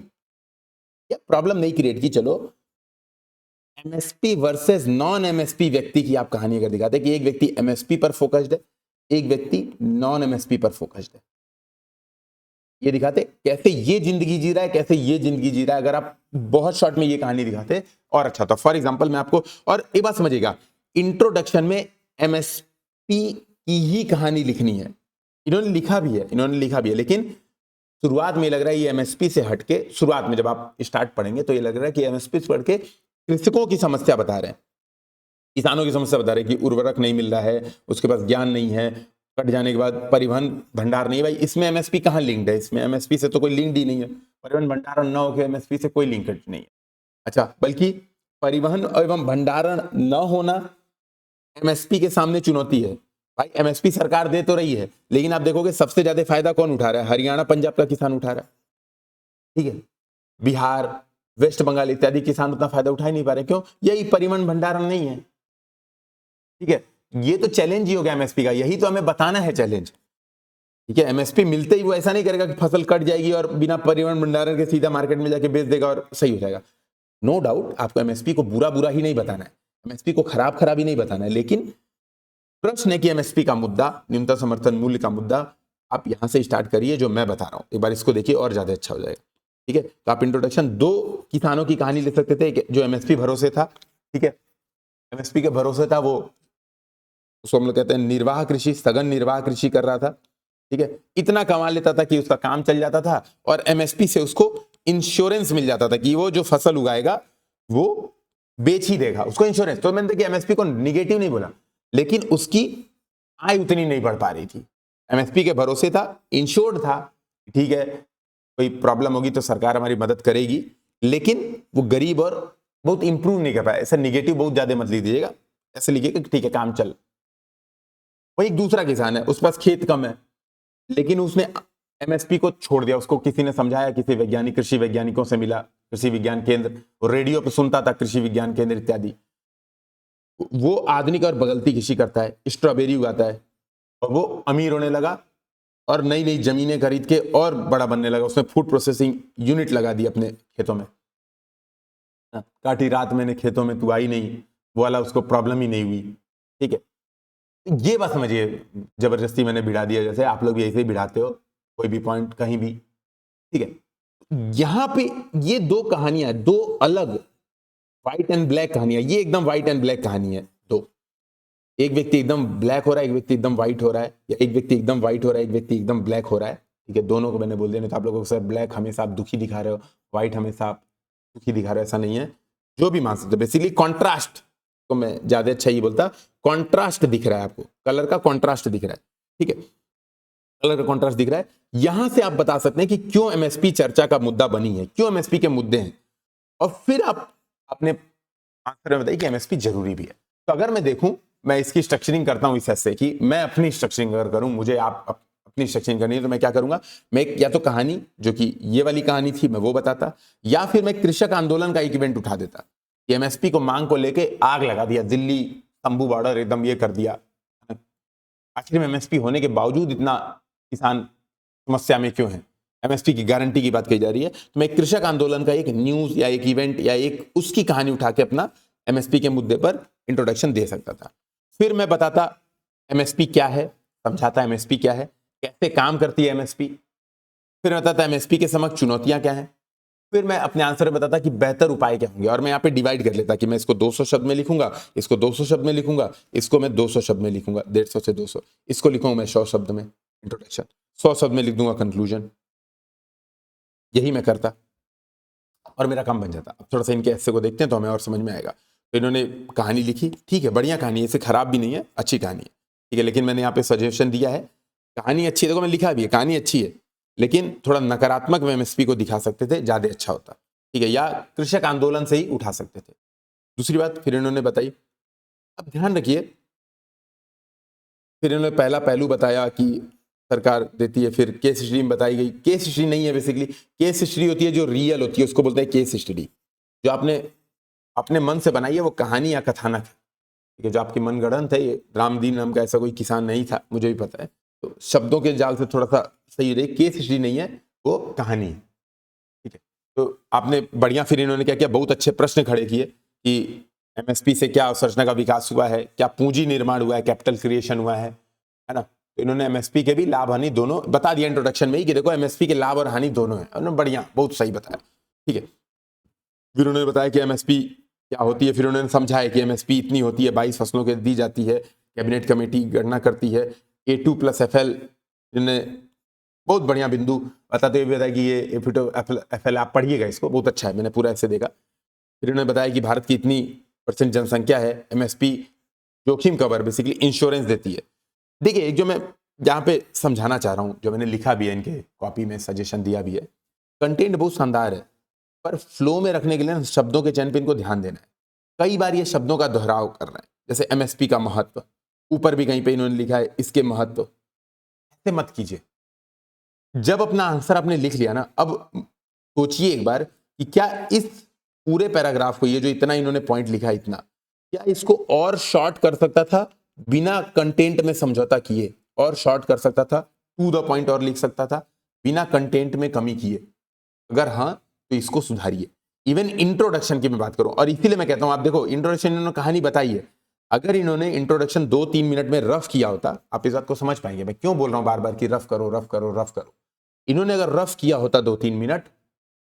या प्रॉब्लम नहीं क्रिएट की, चलो एमएसपी वर्सेस नॉन एमएसपी व्यक्ति की आप कहानी अगर दिखाते कि एक व्यक्ति एमएसपी पर फोकस्ड है, एक व्यक्ति नॉन एमएसपी पर फोकस्ड है, ये दिखाते कैसे ये जिंदगी जी रहा है, कैसे ये जिंदगी जी रहा है। अगर आप बहुत शॉर्ट में ये कहानी दिखाते और अच्छा था। फॉर एग्जांपल मैं आपको, और एक बात समझिएगा, इंट्रोडक्शन में एमएसपी की ही कहानी लिखनी है। इन्होंने लिखा भी है, लेकिन शुरुआत में लग रहा है ये एमएसपी से हटके, शुरुआत में जब आप स्टार्ट पढ़ेंगे तो ये लग रहा है कि एमएसपी से पढ़ के कृषकों की समस्या बता रहे हैं, किसानों की समस्या बता रहे हैं कि उर्वरक नहीं मिल रहा है, उसके पास ज्ञान नहीं है, कट जाने के बाद परिवहन भंडार नहीं है। भाई इसमें एमएसपी कहाँ लिंक्ड है, इसमें एमएसपी से तो कोई लिंक्ड ही नहीं है, परिवहन भंडारण न होकर एमएसपी से कोई लिंक नहीं है। अच्छा, बल्कि परिवहन एवं भंडारण न होना एमएसपी के सामने चुनौती है। भाई एमएसपी सरकार दे तो रही है, लेकिन आप देखोगे सबसे ज्यादा फायदा कौन उठा रहा है, हरियाणा पंजाब का किसान उठा रहा है, ठीक है, बिहार वेस्ट बंगाल इत्यादि किसान उतना फायदा उठा ही नहीं पा रहे, क्यों, यही परिवहन भंडारण नहीं है, ठीक है। ये तो चैलेंज ही हो गया एमएसपी का, यही तो हमें बताना है चैलेंज, ठीक है। एमएसपी मिलते ही वो ऐसा नहीं करेगा कि फसल कट जाएगी और बिना परिवहन भंडारण के सीधा मार्केट में जाके बेच देगा और सही हो जाएगा। नो डाउट आपको एमएसपी को बुरा ही नहीं बताना है, एमएसपी को खराब ही नहीं बताना है, लेकिन प्रश्न है कि एमएसपी का मुद्दा, न्यूनतम समर्थन मूल्य का मुद्दा, आप यहां से स्टार्ट करिए जो मैं बता रहा हूं, एक बार इसको देखिए और ज्यादा अच्छा हो जाएगा, ठीक है। तो आप इंट्रोडक्शन 2 किसानों की कहानी लिख सकते थे, जो एमएसपी भरोसे था, ठीक है, एमएसपी के भरोसे था, वो उसको हम लोग कहते हैं निर्वाह कृषि, सघन निर्वाह कृषि कर रहा था, ठीक है, इतना कमा लेता था कि उसका काम चल जाता था, और एमएसपी से उसको इंश्योरेंस मिल जाता था कि वो जो फसल उगाएगा वो बेच ही देगा, उसको इंश्योरेंस। तो मैंने देखिए एमएसपी को निगेटिव नहीं बोला, लेकिन उसकी आय उतनी नहीं बढ़ पा रही थी, एमएसपी के भरोसे था, इंश्योर्ड था, ठीक है, कोई प्रॉब्लम होगी तो सरकार हमारी मदद करेगी, लेकिन वो गरीब और बहुत इंप्रूव नहीं कर पाया। ऐसा निगेटिव बहुत ज्यादा मत लिख दीजिएगा, ऐसे लिखिएगा कि ठीक है काम चल। वही एक दूसरा किसान है, उसके पास खेत कम है, लेकिन उसने एमएसपी को छोड़ दिया, उसको किसी ने समझाया, किसी वैज्ञानिक कृषि वैज्ञानिकों से मिला, कृषि विज्ञान केंद्र, रेडियो पे सुनता था कृषि विज्ञान केंद्र इत्यादि, वो आधुनिक और बगलती कृषि करता है, स्ट्रॉबेरी उगाता है, और वो अमीर होने लगा, और नई नई जमीनें खरीद के और बड़ा बनने लगा, उसने फूड प्रोसेसिंग यूनिट लगा दी अपने खेतों में। काटी रात मैंने खेतों में, तू आई नहीं, वो वाला उसको प्रॉब्लम ही नहीं हुई। ठीक है, ये बात समझिए, जबरदस्ती मैंने भिड़ा दिया, जैसे आप लोग भी ऐसे ही भिड़ाते हो कोई भी पॉइंट कहीं भी। ठीक है, यहां पे ये दो कहानियां, दो अलग व्हाइट एंड ब्लैक कहानियां, ये एकदम व्हाइट एंड ब्लैक कहानी है दो। एक व्यक्ति एकदम ब्लैक हो रहा है, एक व्यक्ति एकदम व्हाइट हो रहा है, या एक व्यक्ति एकदम व्हाइट हो रहा है, एक व्यक्ति एकदम ब्लैक हो रहा है। ठीक है, दोनों को मैंने बोल दिया, नहीं तो आप लोगों को सर ब्लैक हमेशा आप दुखी दिखा रहे हो, व्हाइट हमेशा आप दुखी दिखा रहे हो, ऐसा नहीं है। जो भी मान सकते, बेसिकली कॉन्ट्रास्ट को मैं ज्यादा अच्छा ही बोलता, कॉन्ट्रास्ट दिख रहा है आपको, कलर का कॉन्ट्रास्ट दिख रहा है। ठीक है, कलर का कॉन्ट्रास्ट दिख रहा है। यहां से आप बता सकते हैं कि क्यों एमएसपी चर्चा का मुद्दा बनी है, क्यों एमएसपी के मुद्दे हैं, और फिर आप अपने आंसर में बताइए कि एमएसपी जरूरी भी है। तो अगर मैं देखूं, मैं इसकी स्ट्रक्चरिंग करता हूं इस ऐसे कि मैं अपनी स्ट्रक्चरिंग अगर करूं, मुझे आप अपनी स्ट्रक्चरिंग करनी है, तो मैं क्या करूंगा, मैं या तो कहानी जो कि ये वाली कहानी थी मैं वो बताता, या फिर मैं कृषक आंदोलन का एक इवेंट उठा देता कि एमएसपी को मांग को लेके आग लगा दिया, दिल्ली तंबू बॉर्डर एकदम ये कर दिया। आखिर में एमएसपी होने के बावजूद इतना किसान समस्या में क्यों है, एमएसपी की गारंटी की बात कही जा रही है, तो मैं कृषक आंदोलन का एक न्यूज या एक इवेंट या एक उसकी कहानी उठा के अपना एमएसपी के मुद्दे पर इंट्रोडक्शन दे सकता था। फिर मैं बताता एमएसपी क्या है, समझाता एमएसपी क्या है, कैसे काम करती है एमएसपी, फिर बताता एमएसपी के समक्ष चुनौतियां क्या हैं, फिर मैं अपने आंसर में बताता कि बेहतर उपाय क्या होंगे, और मैं यहाँ पे डिवाइड कर लेता कि मैं इसको 200 शब्द में लिखूंगा, इसको 200 शब्द में लिखूंगा, इसको मैं 200 शब्द में लिखूंगा, 150 से 200, इसको लिखूंगा मैं 100 शब्द में इंट्रोडक्शन, 100 शब्द में लिख दूंगा कंक्लूजन। यही मैं करता और मेरा काम बन जाता। अब थोड़ा सा इनके ऐसे को देखते हैं तो हमें और समझ में आएगा। तो इन्होंने कहानी लिखी, ठीक है, बढ़िया कहानी है, इसे खराब भी नहीं है, अच्छी कहानी है। ठीक है, लेकिन मैंने यहाँ पे सजेशन दिया है, कहानी अच्छी है, देखो मैं लिखा भी है, कहानी अच्छी है, लेकिन थोड़ा नकारात्मक में एमएसपी को दिखा सकते थे, ज्यादा अच्छा होता। ठीक है, या कृषक आंदोलन से ही उठा सकते थे। दूसरी बात फिर इन्होंने बताई, अब ध्यान रखिए, फिर इन्होंने पहला पहलू बताया कि सरकार देती है, फिर केस हिस्ट्री में बताई गई, केस हिस्ट्री नहीं है, बेसिकली केस हिस्ट्री होती है जो रियल होती है, उसको बोलते हैं केस हिस्ट्री। जो आपने अपने मन से बनाई है वो कहानी या कथानक है। ठीक है, जो आपकी मनगढ़ंत है, ये रामदीन नाम का ऐसा कोई किसान नहीं था, मुझे भी पता है, तो शब्दों के जाल से थोड़ा सा सही रहे, केस हिस्ट्री नहीं है, वो कहानी है। ठीक है, तो आपने बढ़िया, फिर इन्होंने क्या किया, बहुत अच्छे प्रश्न खड़े किए कि एमएसपी से क्या अवसंरचना का विकास हुआ है, क्या पूंजी निर्माण हुआ है, कैपिटल क्रिएशन हुआ है ना। तो इन्होंने एमएसपी के भी लाभ हानि दोनों बता दिया इंट्रोडक्शन में ही कि देखो एमएसपी के लाभ और हानि दोनों है, उन्होंने बढ़िया बहुत सही बताया। ठीक है, फिर उन्होंने बताया कि एमएसपी क्या होती है, फिर उन्होंने समझाया कि एमएसपी इतनी होती है, 22 फसलों के दी जाती है, कैबिनेट कमेटी गणना करती है, A2+FL, इन्होंने बहुत बढ़िया बिंदु बताते हुए बताया कि ये FL आप पढ़िएगा, इसको बहुत अच्छा है, मैंने पूरा ऐसे देखा। फिर उन्होंने बताया कि भारत की इतनी % जनसंख्या है, एमएसपी जोखिम कवर बेसिकली इंश्योरेंस देती है। देखिए, जो मैं यहाँ पे समझाना चाह रहा हूँ, जो मैंने लिखा भी है, इनके कॉपी में सजेशन दिया भी है, कंटेंट बहुत शानदार है, पर फ्लो में रखने के लिए शब्दों के चयन पे इनको ध्यान देना है। कई बार ये शब्दों का दोहराव कर रहे हैं, जैसे एमएसपी का महत्व, ऊपर भी कहीं पे इन्होंने लिखा है इसके महत्व, ऐसे मत कीजिए। जब अपना आंसर आपने लिख लिया ना, अब सोचिए एक बार कि क्या इस पूरे पैराग्राफ को, ये जो इतना इन्होंने पॉइंट लिखा है इतना, क्या इसको और शॉर्ट कर सकता था बिना कंटेंट में समझौता किए, और शॉर्ट कर सकता था, टू द पॉइंट और लिख सकता था बिना कंटेंट में कमी किए? अगर हाँ, तो इसको सुधारिए। इवन इंट्रोडक्शन की मैं बात करूं, और इसीलिए मैं कहता हूं, आप देखो इंट्रोडक्शन इन्होंने कहानी बताई है, अगर इन्होंने इंट्रोडक्शन 2-3 मिनट में रफ किया होता, आप इस बात को समझ पाएंगे मैं क्यों बोल रहा हूं बार बार कि रफ करो रफ करो रफ करो। इन्होंने अगर रफ किया होता 2-3 मिनट,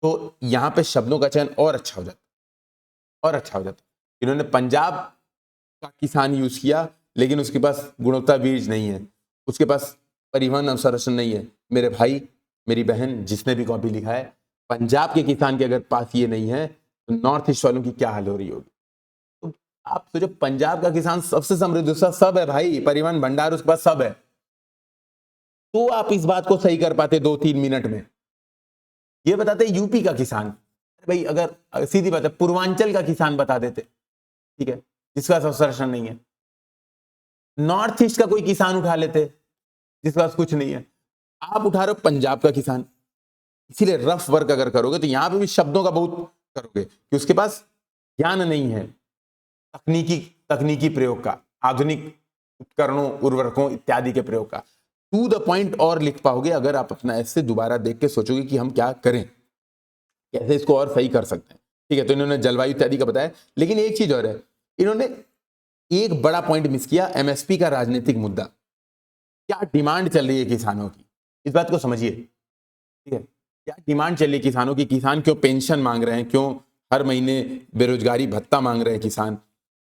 तो यहां पे शब्दों का चयन और अच्छा हो जाता, और अच्छा हो जाता। इन्होंने पंजाब का किसान यूज किया, लेकिन उसके पास गुणवत्ता बीज नहीं है, उसके पास परिवहन अवसंरचना नहीं है। मेरे भाई, मेरी बहन, जिसने भी कॉपी लिखा है, पंजाब के किसान के अगर पास ये नहीं है, तो नॉर्थ ईस्ट वालों की क्या हाल हो रही होगी। तो आप सोचो, पंजाब का किसान सबसे समृद्ध, उसका सब है भाई, परिवहन भंडार उसके पास सब है, तो आप इस बात को सही कर पाते 2-3 मिनट में। ये बताते यूपी का किसान, भाई अगर सीधी बात है, पूर्वांचल का किसान बता देते, ठीक है, जिसका अवसंरचना नहीं है। नॉर्थ ईस्ट का कोई किसान उठा लेते जिसके पास कुछ नहीं है। आप उठा रहे हो पंजाब का किसान, इसीलिए रफ वर्क अगर करोगे तो यहां पे भी शब्दों का बहुत करोगे कि उसके पास ज्ञान नहीं है तकनीकी प्रयोग का, आधुनिक उपकरणों, उर्वरकों इत्यादि के प्रयोग का। टू द पॉइंट और लिख पाओगे अगर आप अपना ऐसे दोबारा देख के सोचोगे कि हम क्या करें, कैसे इसको और सही कर सकते हैं। ठीक है, तो इन्होंने जलवायु इत्यादि का बताया, लेकिन एक चीज और है, इन्होंने एक बड़ा पॉइंट मिस किया, एमएसपी का राजनीतिक मुद्दा। क्या डिमांड चल रही है किसानों की, इस बात को समझिए। ठीक है, क्या डिमांड चल रही है किसानों की, किसान क्यों पेंशन मांग रहे हैं, क्यों हर महीने बेरोजगारी भत्ता मांग रहे हैं किसान,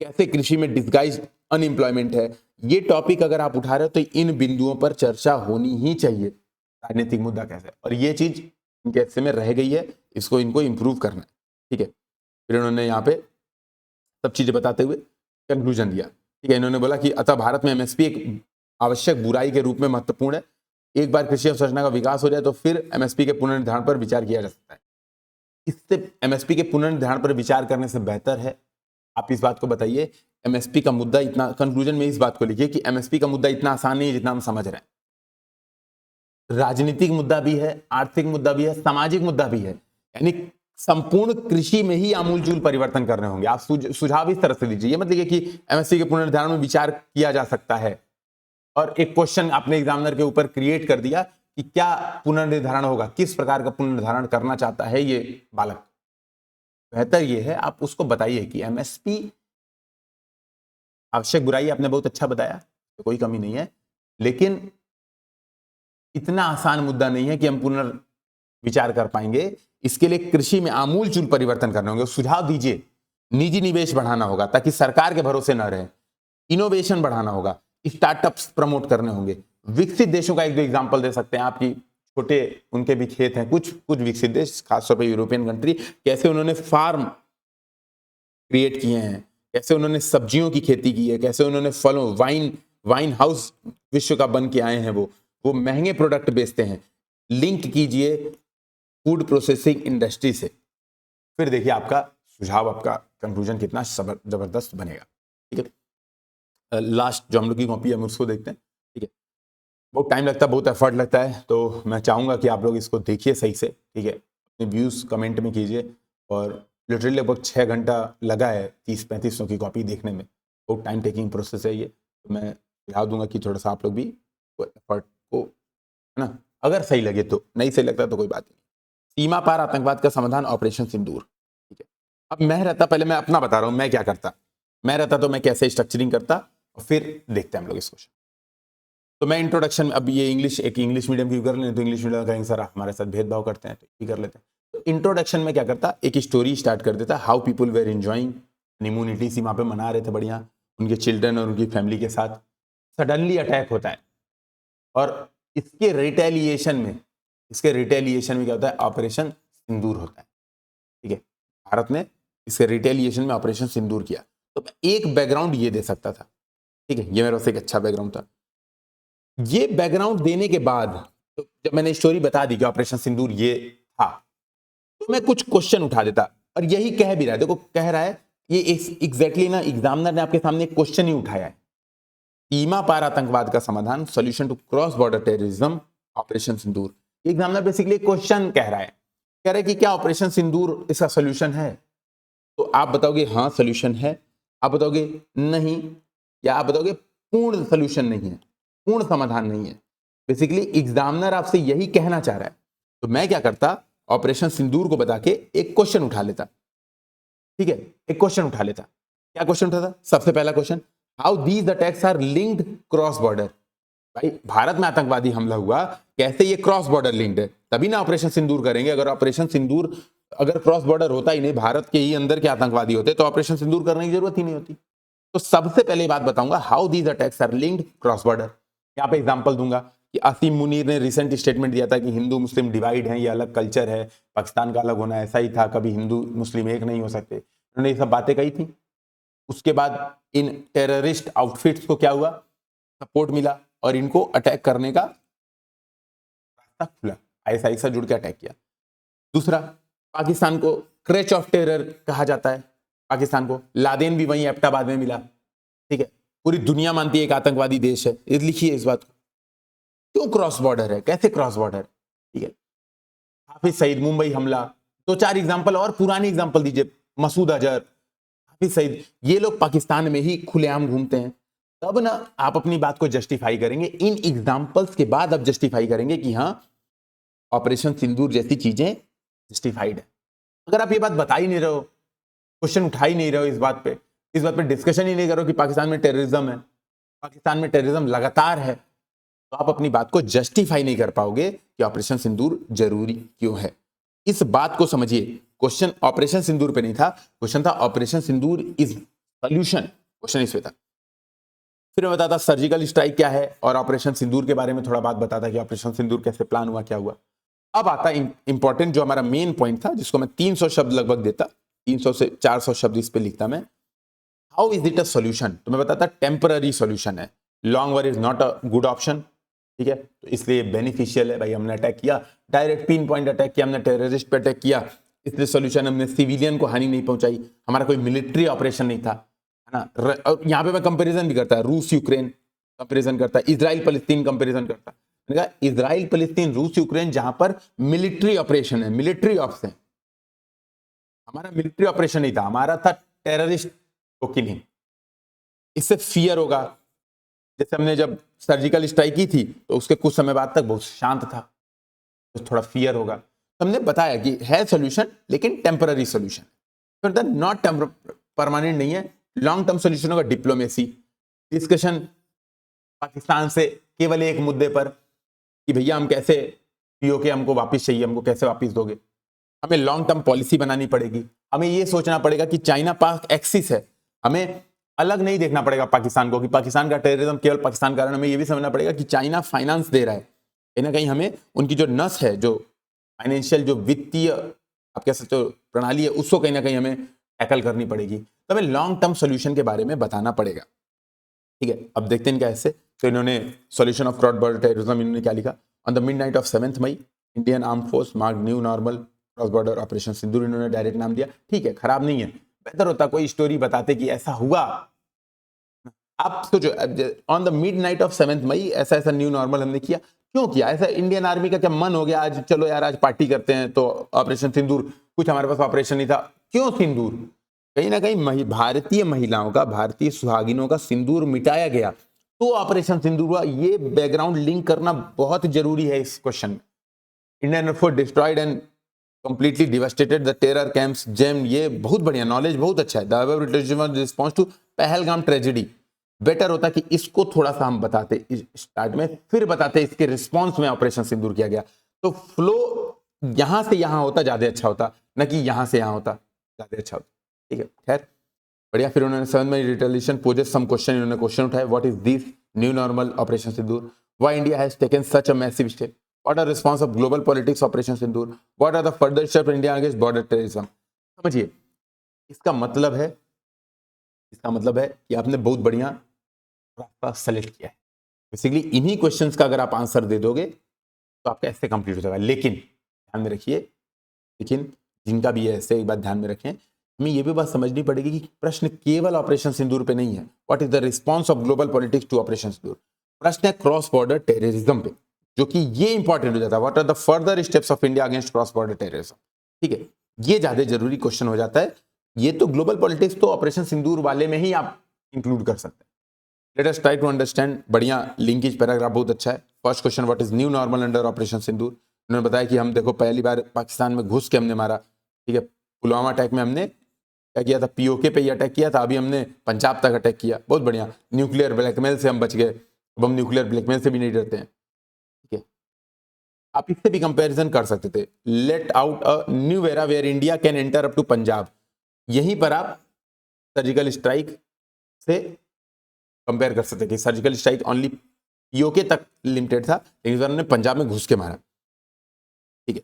कैसे कृषि में डिस्गाइज अनएम्प्लॉयमेंट है। ये टॉपिक अगर आप उठा रहे हो तो इन बिंदुओं पर चर्चा होनी ही चाहिए, राजनीतिक मुद्दा कैसे, और ये चीज इनके हिस्से में रह गई है, इसको इनको इंप्रूव करना है। ठीक है, फिर उन्होंने यहाँ पे सब चीजें बताते हुए कंक्लूजन दिया। ठीक है, इन्होंने बोला कि अतः भारत में एमएसपी एक आवश्यक बुराई के रूप में महत्वपूर्ण है। एक बार कृषि अवसंरचना का विकास हो जाए तो फिर एमएसपी के पुनर्निर्धारण पर विचार किया जा सकता है। इससे एमएसपी के पुनर्निर्धारण पर विचार करने से बेहतर है आप इस बात को बताइए, एमएसपी का मुद्दा इतना, कंक्लूजन में इस बात को लिखिए कि एमएसपी का मुद्दा इतना आसान नहीं है जितना हम समझ रहे हैं। राजनीतिक मुद्दा भी है, आर्थिक मुद्दा भी है, सामाजिक मुद्दा भी है, यानी संपूर्ण कृषि में ही आमूलचूल परिवर्तन करने होंगे। आप सुझाव इस तरह से दीजिए, मत लिखिए कि एमएसपी के पुनर्निर्धारण में विचार किया जा सकता है और एक क्वेश्चन आपने एग्जामिनर के ऊपर क्रिएट कर दिया कि क्या पुनर्निर्धारण होगा, किस प्रकार का पुनर्निर्धारण करना चाहता है ये बालक। बेहतर ये है आप उसको बताइए कि एमएसपी आवश्यक बुराई आपने बहुत अच्छा बताया, तो कोई कमी नहीं है, लेकिन इतना आसान मुद्दा नहीं है कि हम पुनर्विचार कर पाएंगे। इसके लिए कृषि में आमूलचूल परिवर्तन करने होंगे। सुझाव दीजिए, निजी निवेश बढ़ाना होगा ताकि सरकार के भरोसे न रहे, इनोवेशन बढ़ाना होगा, स्टार्टअप्स प्रमोट करने होंगे। विकसित देशों का एक दो एग्जांपल दे सकते हैं आपकी, छोटे उनके भी खेत हैं, कुछ विकसित देश, खासतौर पर यूरोपियन कंट्री, कैसे उन्होंने फार्म क्रिएट किए हैं, कैसे उन्होंने सब्जियों की खेती की है, कैसे उन्होंने फलों, वाइन हाउस विश्व का बन के आए हैं, वो महंगे प्रोडक्ट बेचते हैं। लिंक कीजिए फूड प्रोसेसिंग इंडस्ट्री से, फिर देखिए आपका सुझाव, आपका कंक्लूजन कितना जबरदस्त बनेगा। ठीक है, लास्ट जो हम लोग की कॉपी है हम उसको देखते हैं। ठीक है, बहुत टाइम लगता है, बहुत एफर्ट लगता है, तो मैं चाहूँगा कि आप लोग इसको देखिए सही से। ठीक है, अपने व्यूज़ कमेंट में कीजिए, और लिटरली लगभग 6 घंटा लगा है 30-35 की कॉपी देखने में, बहुत टाइम टेकिंग प्रोसेस है ये। तो मैं सुझाव दूंगा कि थोड़ा सा आप लोग भी एफर्ट को, है ना, अगर सही लगे तो, नहीं सही लगता तो कोई बात नहीं। सीमा पार आतंकवाद का समाधान ऑपरेशन सिंदूर। ठीक है, अब मैं रहता, पहले मैं अपना बता रहा हूँ मैं क्या करता, मैं रहता तो मैं कैसे स्ट्रक्चरिंग करता, और फिर देखते हैं हम लोग इस क्वेश्चन। तो मैं इंट्रोडक्शन में, अब ये इंग्लिश, एक इंग्लिश मीडियम की कर लें तो इंग्लिश मीडियम कहेंगे सर हमारे साथ भेदभाव करते हैं, तो ये कर लेते हैं। तो इंट्रोडक्शन में क्या करता, एक स्टोरी स्टार्ट कर देता, how people were enjoying immunity, सीमा पे मना रहे थे बढ़िया उनके चिल्ड्रन और उनकी फैमिली के साथ, सडनली अटैक होता है, और इसके रिटेलिएशन में क्या होता है, ऑपरेशन सिंदूर होता है। ठीक है, भारत ने इसके रिटेलिएशन में ऑपरेशन सिंदूर किया। तो एक बैकग्राउंड ये दे सकता था। ठीक है, ये मेरे पास एक अच्छा बैकग्राउंड था। ये बैकग्राउंड देने के बाद, तो जब मैंने स्टोरी बता दी कि ऑपरेशन सिंदूर ये था, तो मैं कुछ क्वेश्चन उठा देता, और यही कह भी रहा है, देखो कह रहा है ये एग्जैक्टली ना, एग्जामिनर ने आपके सामने एक क्वेश्चन ही उठाया है, सीमा पार आतंकवाद का समाधान, solution to cross border terrorism, operation Sindoor. Examiner basically question कह रहा है, कि क्या ऑपरेशन सिंदूर इसका सोल्यूशन है। तो आप बताओगे हाँ सोल्यूशन है, आप बताओगे नहीं, या आप बताओगे पूर्ण सोल्यूशन नहीं है, पूर्ण समाधान नहीं है। बेसिकली एग्जामिनर आपसे यही कहना चाह रहा है। तो मैं क्या करता, ऑपरेशन सिंदूर को बता के एक क्वेश्चन उठा लेता। ठीक है, एक क्वेश्चन उठा लेता। क्या क्वेश्चन उठाता, सबसे पहला question, how these attacks are linked cross border. भाई भारत में आतंकवादी हमला हुआ, कैसे ये क्रॉस बॉर्डर लिंक्ड है, तभी ना ऑपरेशन सिंदूर करेंगे। अगर ऑपरेशन सिंदूर, अगर क्रॉस बॉर्डर होता ही नहीं, भारत के ही अंदर के आतंकवादी होते, तो ऑपरेशन सिंदूर करने की जरूरत ही नहीं होती। तो सबसे पहले बात बताऊंगा, how these attacks are linked cross border. यहाँ पे एग्जांपल दूंगा कि असीम मुनीर ने रिसेंट स्टेटमेंट दिया था कि हिंदू मुस्लिम डिवाइड है, ये अलग कल्चर है, पाकिस्तान का अलग होना ऐसा ही था, कभी हिंदू मुस्लिम एक नहीं हो सकते, उन्होंने ये सब बातें कही थी। उसके बाद इन टेररिस्ट आउटफिट्स को क्या हुआ, सपोर्ट मिला, और इनको अटैक करने का रास्ता खुला, आईएसआई से जुड़ के अटैक किया। दूसरा, पाकिस्तान को क्रैच ऑफ टेरर कहा जाता है, पाकिस्तान को लादेन भी वहीं एबटाबाद में मिला। ठीक है, पूरी दुनिया मानती है एक आतंकवादी देश है, लिखिए इस बात को। क्यों क्रॉस बॉर्डर है, कैसे क्रॉस बॉर्डर। ठीक है, हाफिज सईद मुंबई हमला, 2-4 एग्जांपल और पुरानी एग्जांपल दीजिए, मसूद अजहर, हाफिज सईद, ये लोग पाकिस्तान में ही खुलेआम घूमते हैं। तब ना आप अपनी बात को जस्टिफाई करेंगे, इन एग्जाम्पल्स के बाद आप जस्टिफाई करेंगे कि हाँ ऑपरेशन सिंदूर जैसी चीजें जस्टिफाइड है। अगर आप ये बात बता ही नहीं रहे हो, क्वेश्चन उठा ही नहीं रहे हो, इस बात पे डिस्कशन ही नहीं करो कि पाकिस्तान में टेररिज्म है, पाकिस्तान में टेररिज्म लगातार है, तो आप अपनी बात को जस्टिफाई नहीं कर पाओगे कि ऑपरेशन सिंदूर जरूरी क्यों है। इस बात को समझिए, क्वेश्चन ऑपरेशन सिंदूर पे नहीं था, क्वेश्चन था operation Sindoor is solution, question इस पे था। फिर मैं बताता सर्जिकल स्ट्राइक क्या है और ऑपरेशन सिंदूर के बारे में थोड़ा बात बताता कि ऑपरेशन सिंदूर कैसे प्लान हुआ, क्या हुआ। अब आता इंपॉर्टेंट जो हमारा मेन पॉइंट था, जिसको मैं 300 शब्द लगभग देता, 300 से 400 शब्द इस पे लिखता मैं। How is it a solution? तो मैं बताता टेम्पररी सॉल्यूशन है, long war is not a good option, ठीक है, तो इसलिए बेनिफिशियल है। भाई हमने अटैक किया, डायरेक्ट पिन पॉइंट अटैक किया, हमने टेररिस्ट पे अटैक किया, इसलिए सॉल्यूशन, हमने सिविलियन को हानि नहीं पहुंचाई, हमारा कोई मिलिट्री ऑपरेशन नहीं था, है ना। और यहाँ पे मैं कंपैरिजन भी करता है, रूस यूक्रेन कंपैरिजन करता है, इजराइल फलस्तीन कंपैरिजन करता है। इजराइल फलस्तीन रूस यूक्रेन जहां पर मिलिट्री ऑपरेशन है, मिलिट्री ऑप्स है, हमारा मिलिट्री ऑपरेशन नहीं था, हमारा था टेररिस्ट को किलिंग। इससे फियर होगा। जैसे हमने जब सर्जिकल स्ट्राइक की थी तो उसके कुछ समय बाद तक बहुत शांत था, तो थोड़ा फियर होगा। तो हमने बताया कि है सॉल्यूशन लेकिन टेम्पररी सॉल्यूशन, तो नॉट परमानेंट नहीं है, लॉन्ग टर्म सॉल्यूशन होगा डिप्लोमेसी, डिस्कशन पाकिस्तान से केवल एक मुद्दे पर कि भैया हम कैसे पीओके हमको वापस चाहिए, हमको कैसे वापस दोगे। हमें लॉन्ग टर्म पॉलिसी बनानी पड़ेगी, हमें ये सोचना पड़ेगा कि चाइना पाक एक्सिस है, हमें अलग नहीं देखना पड़ेगा पाकिस्तान को कि पाकिस्तान का टेररिज्म केवल पाकिस्तान का कारण, हमें ये भी समझना पड़ेगा कि चाइना फाइनेंस दे रहा है, कहीं ना कहीं हमें उनकी जो नस है, जो फाइनेंशियल जो वित्तीय आप कह सकते हो प्रणाली है, उसको कहीं ना कहीं हमें टैकल करनी पड़ेगी। तो हमें लॉन्ग टर्म सोल्यूशन के बारे में बताना पड़ेगा, ठीक है। अब देखते हैं क्या ऐसे, तो इन्होंने solution of cross border terrorism इन्होंने क्या लिखा, on the midnight of 7 May Indian arm force mark new normal cross border operation Sindoor, इन्होंने डायरेक्ट नाम दिया, ठीक है, खराब नहीं है। बेहतर होता कोई स्टोरी बताते कि ऐसा हुआ। आप सोचो ऑन द मिडनाइट ऑफ 7 मई ऐसा ऐसा न्यू नॉर्मल हमने किया, क्यों किया ऐसा? इंडियन आर्मी का क्या मन हो गया आज, चलो यार आज पार्टी करते हैं, तो ऑपरेशन सिंदूर, कुछ हमारे पास ऑपरेशन नहीं था, क्यों सिंदूर? कहीं ना कहीं भारतीय महिलाओं का, भारतीय सुहागिनों का सिंदूर मिटाया गया तो ऑपरेशन सिंदूर हुआ। ये बैकग्राउंड लिंक करना बहुत जरूरी है इस क्वेश्चन में। Indian air force destroyed and completely devastated the terror camps gem, ये बहुत बढ़िया नॉलेज, बहुत अच्छा है। The above response to Pahalgam tragedy, better होता कि इसको थोड़ा सा हम बताते स्टार्ट में, फिर बताते इसके रिस्पांस में ऑपरेशन सिंदूर किया गया, तो फ्लो यहां से यहां होता ज्यादा अच्छा होता, न कि यहां से यहां होता ज्यादा अच्छा होता, ठीक है। खैर बढ़िया। फिर उन्होंने 7 मई रिटेलिएशन पोजेस सम क्वेश्चन, इन्होंने क्वेश्चन उठाए, what is this new normal operation Sindoor, why India has taken such a massive step, what are response of global politics operation Sindoor, what are the further step India against border terrorism. समझिए इसका मतलब है, इसका मतलब है कि आपने बहुत बढ़िया रास्ता सेलेक्ट किया है। बेसिकली इन्हीं क्वेश्चंस का अगर आप आंसर दे दोगे तो आपका ऐसे कंप्लीट हो जाएगा। लेकिन ध्यान में रखिए, लेकिन जिनका भी है ऐसे एक बात ध्यान में रखें, हमें ये भी बात समझनी पड़ेगी कि प्रश्न केवल ऑपरेशन सिंदूर पे नहीं है, what is the response of global politics to operation Sindoor, प्रश्न है क्रॉस बॉर्डर टेररिज्म पे, जो कि ये इंपॉर्टेंट हो जाता है, what are the further steps of India against cross border terrorism, ठीक है, ये ज्यादा जरूरी क्वेश्चन हो जाता है। ये तो ग्लोबल पॉलिटिक्स तो ऑपरेशन सिंदूर वाले में ही आप इंक्लूड कर सकते हैं। Let us try to understand, बढ़िया लिंकेज पैराग्राफ बहुत अच्छा है। First question, what is new normal under operation Sindoor, उन्होंने बताया कि हम देखो पहली बार पाकिस्तान में घुस के हमने मारा, ठीक है, पुलवामा अटैक में हमने क्या किया था, पीओके पे ही अटैक किया था, अभी हमने पंजाब तक अटैक किया, बहुत बढ़िया। न्यूक्लियर ब्लैकमेल से हम बच गए, अब हम न्यूक्लियर ब्लैकमेल से भी नहीं डरते हैं, ठीक है। आप इससे भी कंपैरिजन कर सकते थे, let out a new era where India can enter up to Punjab, यहीं पर आप सर्जिकल स्ट्राइक से कंपेयर कर सकते कि सर्जिकल स्ट्राइक ओनली पीओके तक लिमिटेड था, लेकिन इस बार उन्होंने पंजाब में घुस के मारा, ठीक है।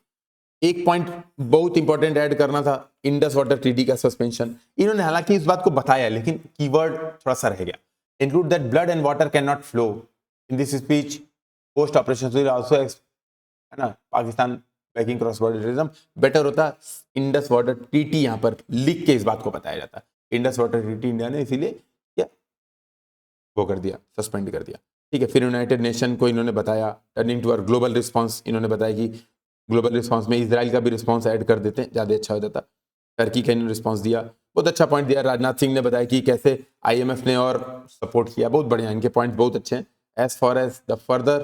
एक पॉइंट बहुत इंपॉर्टेंट ऐड करना था, इंडस वाटर ट्रीटी का सस्पेंशन, इन्होंने हालांकि इस बात को बताया लेकिन कीवर्ड थोड़ा सा रह गया, include that blood and water can not flow in this speech post operation also, है ना, Pakistan banking cross border terrorism, better होता इंडस वाटर ट्रीटी यहां पर लिख के इस बात को बताया जाता, इंडस वाटर ट्रीटी इंडिया ने इसीलिए क्या वो कर दिया, सस्पेंड कर दिया, ठीक है। फिर यूनाइटेड नेशन को इन्होंने बताया, turning to our global response, इन्होंने बताया कि ग्लोबल रिस्पांस में इजराइल का भी रिस्पांस ऐड कर देते हैं, ज़्यादा अच्छा हो जाता। टर्की का इन्होंने रिस्पांस दिया, बहुत अच्छा पॉइंट दिया राजनाथ सिंह ने, बताया कि कैसे IMF ने और सपोर्ट किया, बहुत बढ़िया, इनके पॉइंट बहुत अच्छे हैं। As far as the further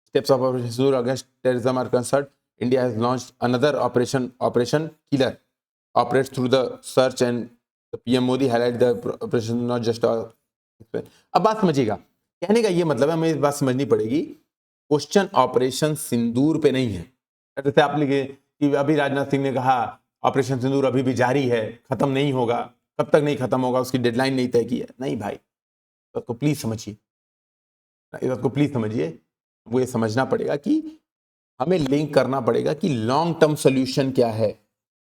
steps of operation Sindoor against terrorism are concerned, India has launched another operation killer operates through the search and PM Modi highlight the operation not just. अब बात समझिएगा, कहने का ये मतलब है, हमें इस बात समझनी पड़ेगी, क्वेश्चन ऑपरेशन सिंदूर पे नहीं है। जैसे आप लिखे कि अभी राजनाथ सिंह ने कहा ऑपरेशन सिंदूर अभी भी जारी है, खत्म नहीं होगा, कब तक नहीं खत्म होगा, उसकी डेडलाइन नहीं तय की है। नहीं भाई, तो प्लीज समझिए, इस बात को प्लीज समझिए। वो ये समझना पड़ेगा कि हमें लिंक करना पड़ेगा कि लॉन्ग टर्म सोल्यूशन क्या है,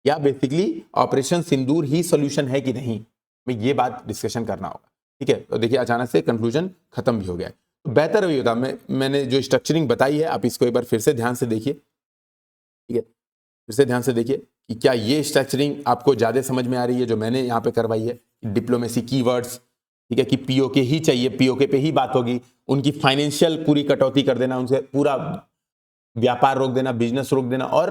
या बेसिकली ऑपरेशन सिंदूर ही सोल्यूशन है कि नहीं, हमें ये बात डिस्कशन करना होगा। ठीक है, तो देखिए अचानक से कंक्लूजन खत्म भी हो गया है, तो बेहतर वही होता। मैंने जो स्ट्रक्चरिंग बताई है, आप इसको एक बार फिर से ध्यान से देखिए। ठीक है, फिर से ध्यान से देखिए कि क्या ये स्ट्रक्चरिंग आपको ज़्यादा समझ में आ रही है जो मैंने यहाँ पे करवाई है। डिप्लोमेसी कीवर्ड्स, ठीक है, कि POK ही चाहिए, POK पे ही बात होगी, उनकी फाइनेंशियल पूरी कटौती कर देना, उनसे पूरा व्यापार रोक देना, बिजनेस रोक देना, और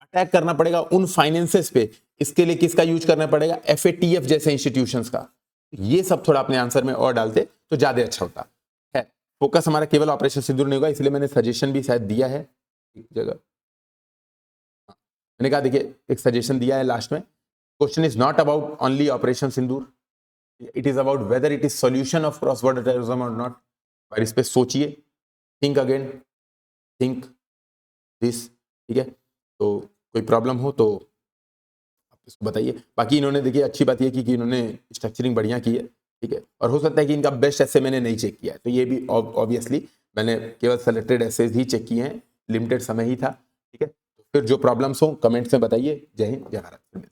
अटैक करना पड़ेगा उन फाइनेंसेस पे। इसके लिए किसका यूज करना पड़ेगा? FATF जैसे इंस्टीट्यूशंस का। ये सब थोड़ा अपने आंसर में और डालते तो ज्यादा अच्छा होता है। फोकस हमारा केवल ऑपरेशन सिंदूर नहीं होगा, इसलिए मैंने सजेशन भी शायद दिया है एक जगह। मैंने कहा देखिए, एक सजेशन दिया है लास्ट में, question is not about only operation Sindoor, it is about whether it is solution of cross border terrorism और नॉट। और इस पे सोचिए, थिंक अगेन, थिंक दिस। ठीक है, तो कोई प्रॉब्लम हो तो आप इसको बताइए। बाकी इन्होंने देखिए अच्छी बात ये की कि इन्होंने स्ट्रक्चरिंग बढ़िया की है। ठीक है, और हो सकता है कि इनका बेस्ट ऐसे मैंने नहीं चेक किया है, तो ये भी ऑब्वियसली मैंने केवल सेलेक्टेड एसेज ही चेक किए हैं, लिमिटेड समय ही था। ठीक है, फिर जो प्रॉब्लम्स हो कमेंट्स में बताइए। जय हिंद, जय भारत।